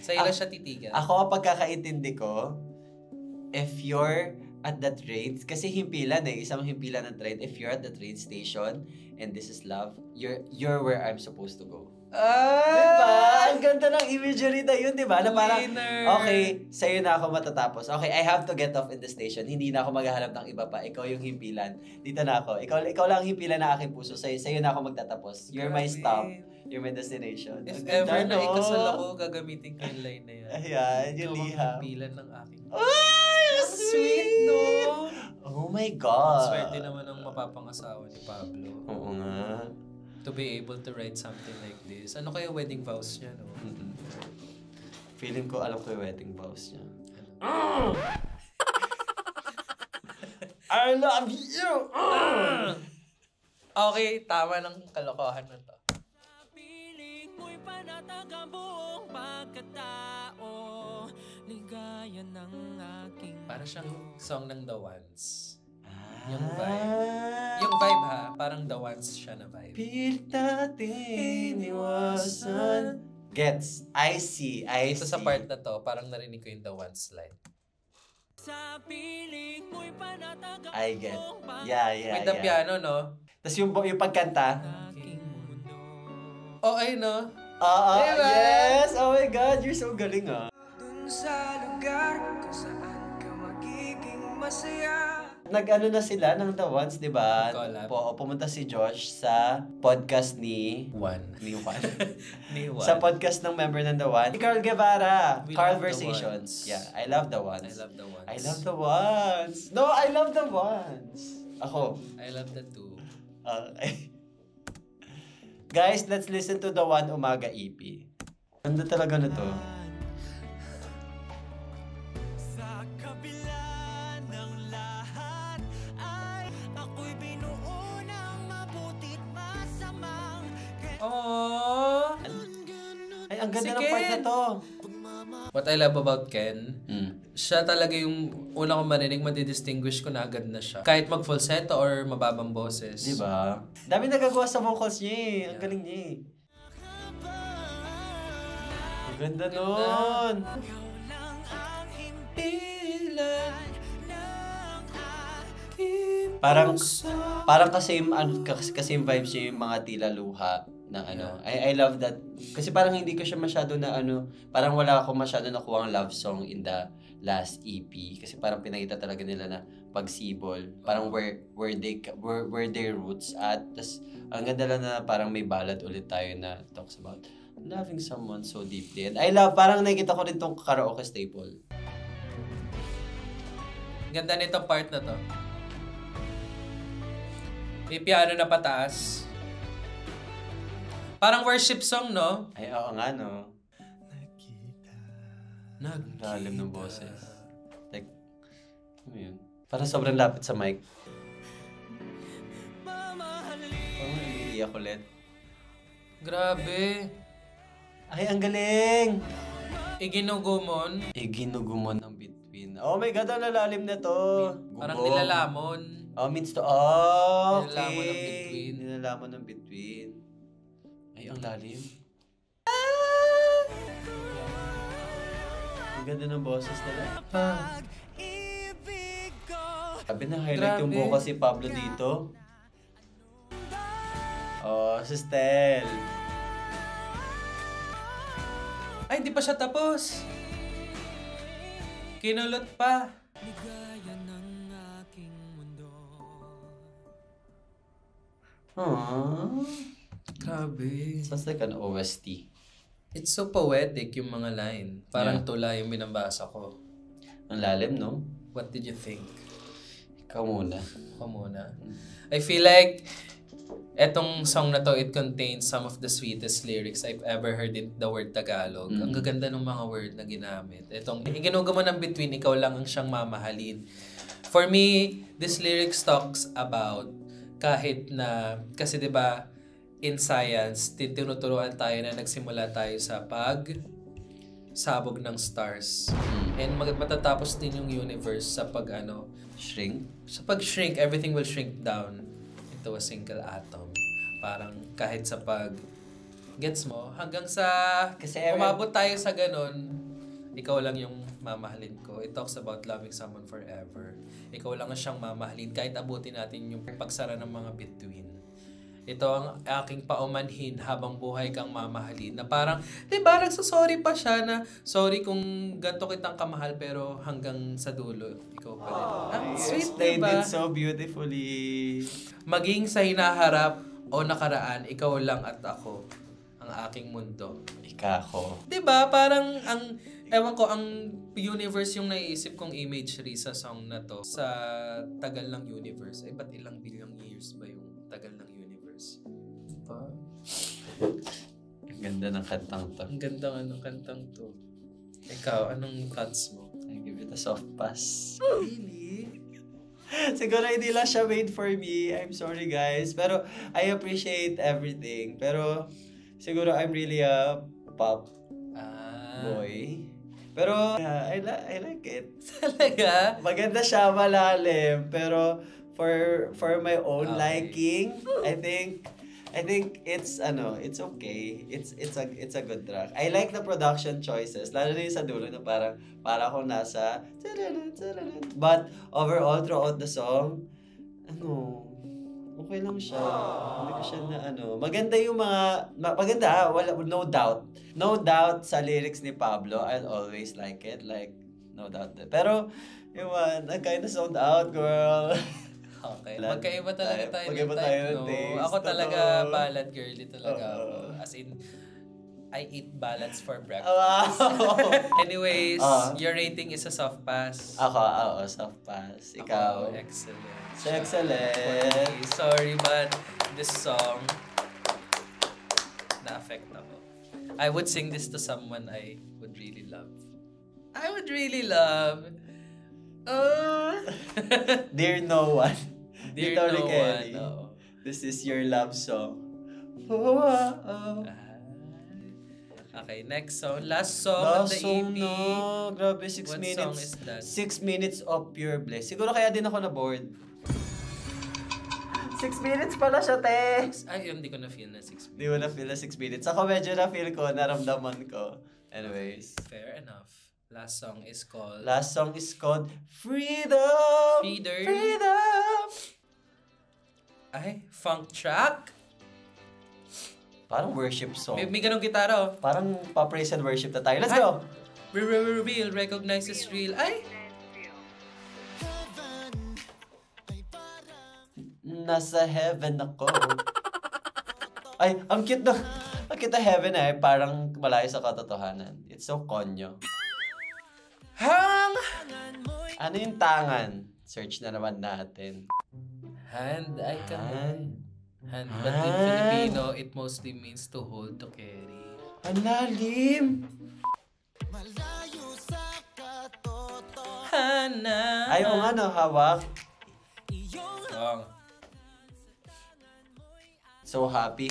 Sa'yo lang siya titigan. Ako, pagkakaintindi ko, if you're at the train, kasi himpilan isang himpilan ng train, if you're at the train station and this is love, you're where I'm supposed to go. Diba? Ang ganda ng imagery na yun, diba? Na parang, okay, sa'yo na ako matatapos. Okay, I have to get off in the station. Hindi na ako maghahanap ng iba pa. Ikaw yung himpilan. Dito na ako. Ikaw lang ang himpilan na aking puso. Sa'yo na ako magtatapos. You're my stop. You're my destination. If ever na ikasal ako, gagamitin ko yung line na yan. Ayan, yung liham. Ikaw ang himpilan ng aking puso. Ay, sweet, no? Oh my God. Swerte naman ang mapapangasawa ni Pablo. Oo nga. To be able to write something like this. Ano kaya wedding vows niya, no? Feeling ko alam ko yung wedding vows niya. I love you! Okay, tama ng kalokohan na to. Para siyang song ng The Ones. Yung vibe. Yung vibe ha, parang The Ones siya na vibe. Pilit natin iwasan. Gets. I see. Ito sa part na to, parang narinig ko yung The Ones line. I get. Yeah. With the piano, no? Tapos yung pagkanta. Oh, ay, no? Diba? Yes! Oh my God, you're so galing Dun sa lugar kung saan ka magiging masaya. Nag-ano na sila ng The Ones, di ba? Collab. Pumunta si Josh sa podcast ni Juan. Ni Juan. Sa podcast ng member ng The One. Si Carl Guevara. We Carl love The Versations. Ones. Yeah, I love The Ones. I love The Ones. I love The Ones. No, I love The Ones. Ako. I love the two. Guys, let's listen to The One Umaga EP. Ganda talaga na to. Sa kabila ng lahat ay ako'y binuo ng mabuti't masamang. Aww! Ay, ang ganda Si ng part na Ken. to. What I love about Ken, siya talaga yung una kong marinig, madidistinguish ko na agad na siya. Kahit mag-falsetto or mababang boses. Diba? Dami nagagawa sa vocals niya eh. Ang galing niya eh. Ang ganda nun. Parang kasi yung vibes niya yung mga tila luha na ano. I love that. Kasi parang hindi ko siya masyado na ano, parang wala ako masyado nakuha ang love song in the last EP. Kasi parang pinakita talaga nila na pagsibol. Parang where their roots at. Tas, ang ganda lang na parang may ballad ulit tayo na talks about loving someone so deeply. And I love, parang nakikita ko rin tong karaoke staple. Ganda nitong part na to. May piano na pataas. Parang worship song, no? Ay, oo nga, no? Lalim ng boses. Like, ano yun? Parang sobrang lapit sa mic. Oh, iiyak ulit. Grabe. Ay, ang galing! Iginugumon. Iginugumon ng between. Oh my God, ang lalalim na to. Parang nilalamon. Oh, means to, okay. Nilalamon ng between. Nilalamon ng between. Ay, ang lalim. Ang ganda ng boses nila. Sabi na highlight yung buko si Pablo dito. Oh, si Stel. Ay, hindi pa siya tapos. Kinulot pa. Aww. Grabe. Sounds like an OST. It's so poetic yung mga line. Parang tula yung binabasa ko. Ang lalim, no? What did you think? Ikaw muna. Ako muna. I feel like etong song na to, it contains some of the sweetest lyrics I've ever heard in the word Tagalog. Ang gaganda ng mga word na ginamit. Etong iginugamo ng between, ikaw lang ang siyang mamahalin. For me, this lyrics talks about kahit na, kasi 'di ba in science, tinuturuan tayo na nagsimula tayo sa sabog ng stars. And matatapos din yung universe sa Shrink? sa pag-shrink, everything will shrink down into a single atom. Parang kahit sa gets mo, hanggang sa umabot tayo sa ganun, ikaw lang yung mamahalin ko. It talks about loving someone forever. Ikaw lang ang siyang mamahalin kahit abutin natin yung pagsara ng mga between. Ito ang aking paumanhin habang buhay kang mamahalin. Na parang, diba, nagsasorry pa siya na, sorry kung ganito kitang kamahal pero hanggang sa dulo, ikaw pa rin. Ang sweet, diba? They did so beautifully. Maging sa hinaharap o nakaraan, ikaw lang at ako ang aking mundo. Ikako. Diba? Parang ewan ko, ang universe yung naiisip kong imagery sa song na to. Sa tagal ng universe. Ay, ba't ilang bilyong years ba yung tagal ng universe? Diba? Ang ganda ng kantang to. Ang ganda ng kantang to. Ikaw, anong thoughts mo? I give it a soft pass. Really? Siguro hindi lang siya made for me. I'm sorry guys. Pero I appreciate everything. Pero siguro I'm really a pop boy. Pero I like it. Talaga? Maganda siya, malalim. Pero for my own liking, I think it's okay. It's a good track. I like the production choices. Lalo na yung sa dulo na para akong nasa but overall throughout the song, okay lang siya. Hindi ko siya na maganda yung wala, no doubt sa lyrics ni Pablo. I'll always like it, like no doubt. Pero I kind of zoned out, girl. Okay. Magkaiba talaga tayo ng Magkaiba type, tayo ng no? taste. Ako talaga ballad girly talaga ako. As in, I eat ballads for breakfast. Wow! Anyways, your rating is a soft pass. Ako, soft pass. Ikaw? Ako, excellent. Excellent. Sorry, but this song, na-affect ako. I would sing this to someone I would really love. I would really love. Dear No One. Dear Dito No Kelly. One. Oh. This is your love song. Okay, next song. Last song of the EP. No. Grabe, 6 What minutes. song is that? 6 minutes of pure bliss. Siguro kaya din ako na-bored. 6 minutes pala siya, te. Ay, hindi ko na-feel na 6 minutes. Di mo na-feel na 6 minutes. Ako medyo na-feel ko, naramdaman ko. Anyways. Fair enough. Last song is called Freedom. Freedom. Ay, funk track? Parang worship song. May ganong gitara, oh. Parang pa-praise and worship na tayo. Let's go! Reveal, recognizes real. Ay! nasa heaven ako. Ay, ang cute na. Ang cute na heaven eh. Parang malayo sa katotohanan. It's so konyo. Ano yung tangan? Search na naman natin. Hand, I can hand. But in Filipino, it mostly means to hold, to carry. Ang lalim! Hana. Ay, o nga no, hawak. So happy.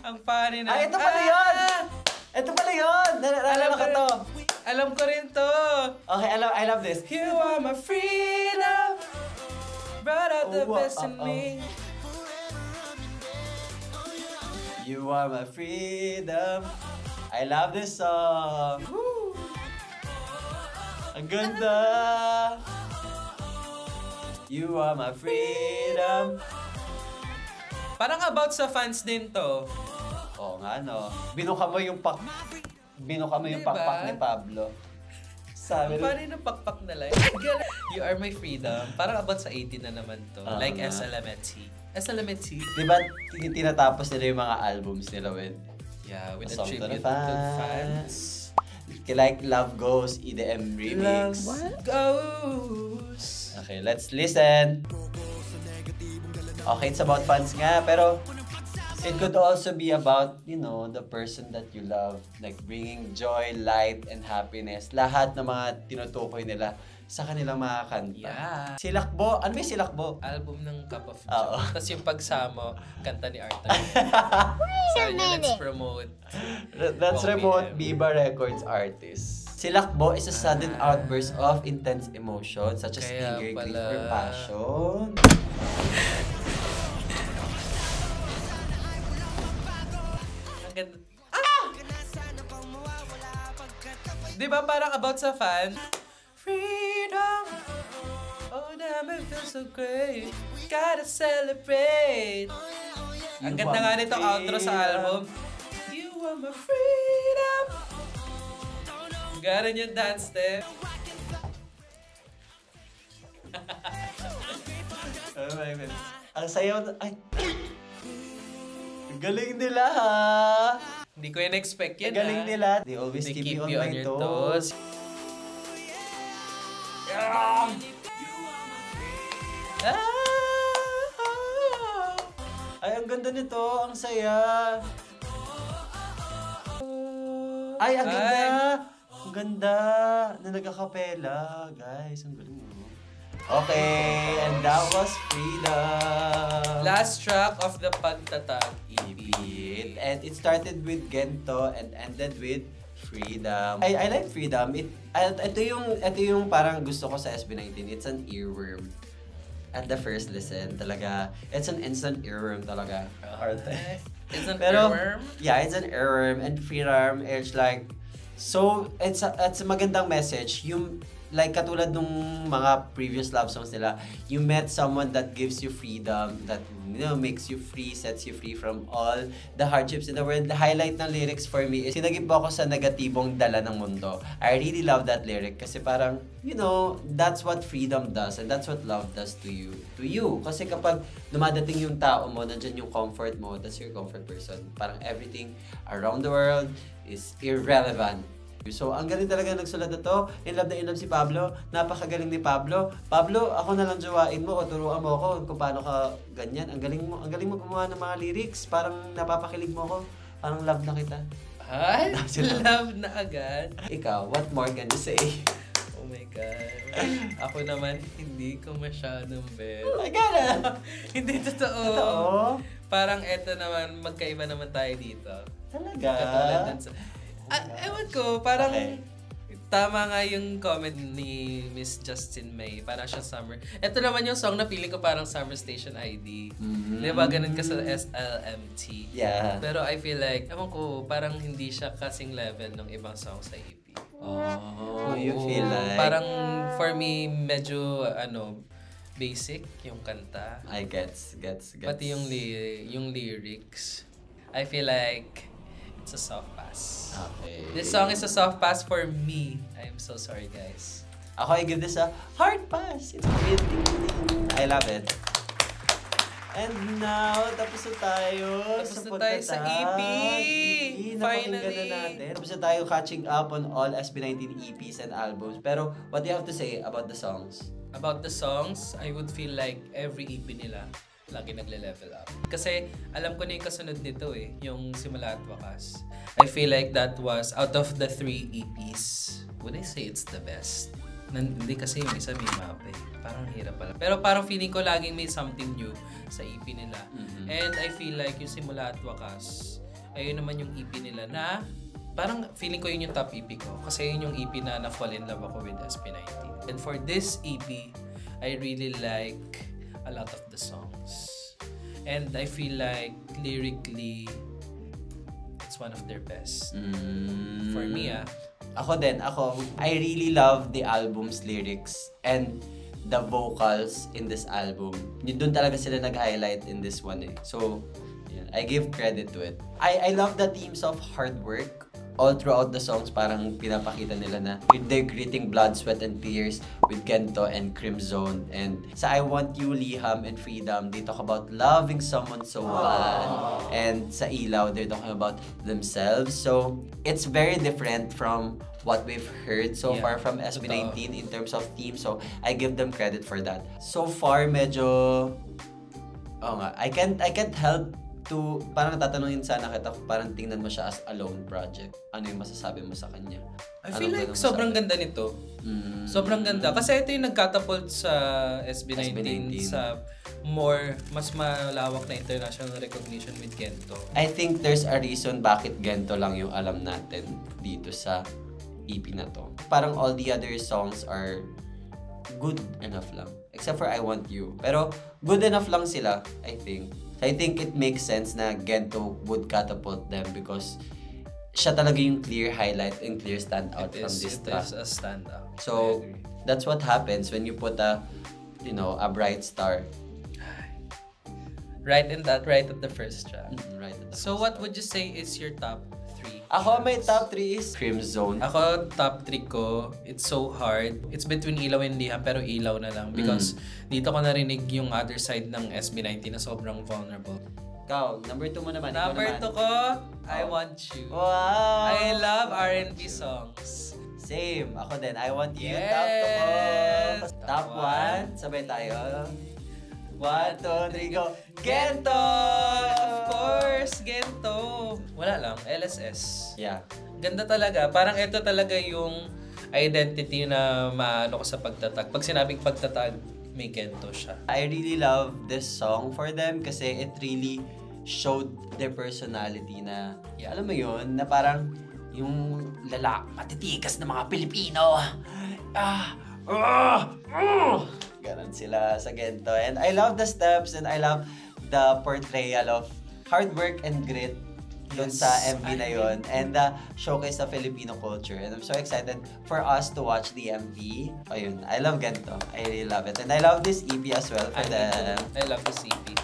Ang pare na. Ay, ito pala yun! Ito pala yun! Alam ko to. Alam ko rin to. Okay, I love this. You are my freedom. Brought out the best in me. You are my freedom. I love this song. Woo! Ang ganda. You are my freedom. Parang about sa fans din to. Oo nga no. Binuka mo yung pakpak ni Pablo. Sabi Paano yung pakpak na like? You are my freedom. Parang about sa 18 na naman to. Like SLMT. SLMT. Diba tinatapos nila yung mga albums nila with with a Song to tribute the to fans. Like Love Goes, EDM Remix. Love goes. Okay, let's listen. Okay, it's about fans nga, pero it could also be about, you know, the person that you love. Like bringing joy, light, and happiness. Lahat ng mga tinutukoy nila sa kanilang mga kanta. Yeah. Silakbo. Ano may Silakbo? Album ng Cup of Oo. Joe. Tapos yung pagsamo, kanta ni Arthur. Sabi niya, let's promote. That's Bobby Remote M. Viva Records artist. Silakbo is a sudden outburst of intense emotion such as Kaya anger, grief, pala. or passion. Ang ganda. Di ba parang about sa fan? Freedom. Oh, damn, it feels so great. Gotta celebrate. Ang ganda nga nitong outro sa album. You are my freedom. Ganon yung dance step. Oh my God. Ang sayaw na... Ay! Galing nila ha! Hindi ko yun expect yan. Galing ha? nila. They always keep you on my your toes. Ay, ang ganda nito. Ang saya. Ay, ang ganda. Ang ganda. Na nagkakapela. Guys, ang galing mo. Okay, and that was Freedom. Last track of the Pagtatag EP. And it started with Gento and ended with Freedom. I like Freedom. Ito yung parang gusto ko sa SB19. It's an earworm. At the first listen, talaga, it's an instant earworm talaga. It's an Pero, earworm? Yeah, it's an earworm. And Freedom, it's like, so, it's a magandang message. Yung, like katulad nung mga previous love songs nila, you met someone that gives you freedom, that, you know, makes you free, sets you free from all the hardships in the world. The highlight ng lyrics for me is, sinagip ako sa negatibong dala ng mundo. I really love that lyric kasi parang, you know, that's what freedom does and that's what love does to you. Kasi kapag dumadating yung tao mo, nandyan yung comfort mo, that's your comfort person. Parang everything around the world is irrelevant. So, ang galing talaga nagsulat na to. In love si Pablo. Napakagaling ni Pablo. Pablo, ako na lang jowain mo o turuan mo ako kung paano ka ganyan. Ang galing mo gumawa ng mga lyrics. Parang napapakilig mo ako. Parang love na kita. Ay, love na agad. Ikaw, what more can you say? Oh my God. Ako naman, hindi ko masyadong bet. I gotta! Hindi totoo. Totoo? Parang eto naman, magkaiba naman tayo dito. Talaga? Katulad dun sa... ewan ko, parang... Okay. Tama nga yung comment ni Miss Justin May. Parang siya summer. Ito naman yung song na feeling ko parang Summer Station ID. Mm-hmm. Diba? Ganun ka sa SLMT. Yeah. Pero I feel like, ewan ko, parang hindi siya kasing level ng ibang song sa EP. Oh, you feel like... Parang for me, medyo, basic yung kanta. I gets. Pati yung lyrics. I feel like, It's a soft pass. Okay. This song is a soft pass for me. I'm so sorry, guys. Ako, I give this a hard pass. It's weird. I love it. And now, tapos na tayo sa EP. Napakinggan na natin. Tapos na tayo catching up on all SB19 EPs and albums. Pero, what do you have to say about the songs? About the songs, I would feel like every EP nila lagi nagle-level up. Kasi alam ko na yung kasunod nito yung Simula at Wakas. I feel like that was, out of the 3 EPs, would I say it's the best? Hindi kasi yung isa may map Parang hirap pala. Pero parang feeling ko laging may something new sa EP nila. Mm-hmm. And I feel like yung Simula at Wakas, ayun naman yung EP nila na parang feeling ko yun yung top EP ko. Kasi yun yung EP na na-fall in love ako with SB19. And for this EP, I really like a lot of the songs. And I feel like lyrically, it's one of their best. For me, Ako din, I really love the album's lyrics and the vocals in this album. Doon talaga sila nag-highlight in this one So, yeah, I give credit to it. I love the themes of hard work. All throughout the songs, parang pinapakita nila na they're gritting blood, sweat, and tears with Gento and Crimzone. And sa I Want You, Liham, and Freedom, they talk about loving someone so bad. And sa Ilaw, they're talking about themselves. So, it's very different from what we've heard so far from SB19 in terms of theme. So, I give them credit for that. So far, medyo... I can't help to, parang tatanungin sana kita, parang tingnan mo siya as a lone project. Ano yung masasabi mo sa kanya? I feel like sobrang ganda nito. Sobrang ganda. Kasi ito yung nagkatapult sa SB19 sa mas malawak na international recognition with Gento. I think there's a reason bakit Gento lang yung alam natin dito sa EP na to. Parang all the other songs are good enough lang. Except for I Want You. Pero good enough lang sila, I think. I think it makes sense na Gento would catapult them because siya talaga yung clear highlight and clear standout from this track. It is a standout. So, that's what happens when you put a bright star. Right at the first track. Right at the so, what would you say is your top 3? Ako, my top 3 is Crimzone. Ako, top 3 ko, it's so hard. It's between Ilaw and Liham, pero Ilaw na lang. Because dito ko narinig yung other side ng SB19 na sobrang vulnerable. Ikaw, number 2 mo naman. Number 2 ko, I Want You. Wow! I love R&B songs. Same. Ako din, I Want You. Yes! Top 2 ko. Top 1. Sabay tayo. 1, 2, 3, go! Gento! Of course, Gento. Wala lang, LSS. Yeah. Ganda talaga. Parang ito talaga yung identity na maano ko sa pagtatag. Pag sinabing pagtatag, may Gento siya. I really love this song for them kasi it really showed their personality na, alam mo yun, na parang yung matitigas na mga Pilipino. Ganon sila sa Gento. And I love the steps and I love the portrayal of hard work and grit doon sa MV na yun. And the showcase of Filipino culture. And I'm so excited for us to watch the MV. Ayun, I love Gento. I really love it. And I love this EP as well for them. I love this EP.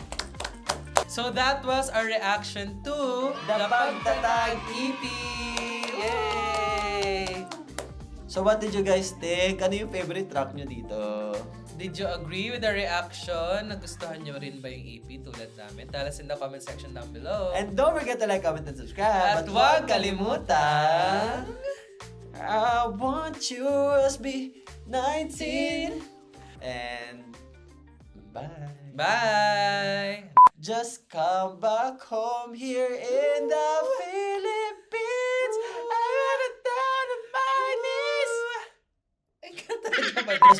So that was our reaction to The Pagtatag EP! Yay! So what did you guys think? Ano yung favorite track nyo dito? Did you agree with the reaction? Nagustuhan nyo rin ba yung EP tulad namin? Tell us in the comment section down below. And don't forget to like, comment, and subscribe. At huwag kalimutan, I want you SB19. And bye. bye! Just come back home here in the Philippines. I wanna down on my knees.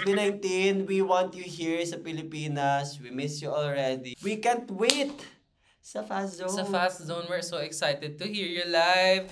SB19, we want you here sa Pilipinas. We miss you already. We can't wait sa Fast Zone. Sa Fast Zone, we're so excited to hear you live.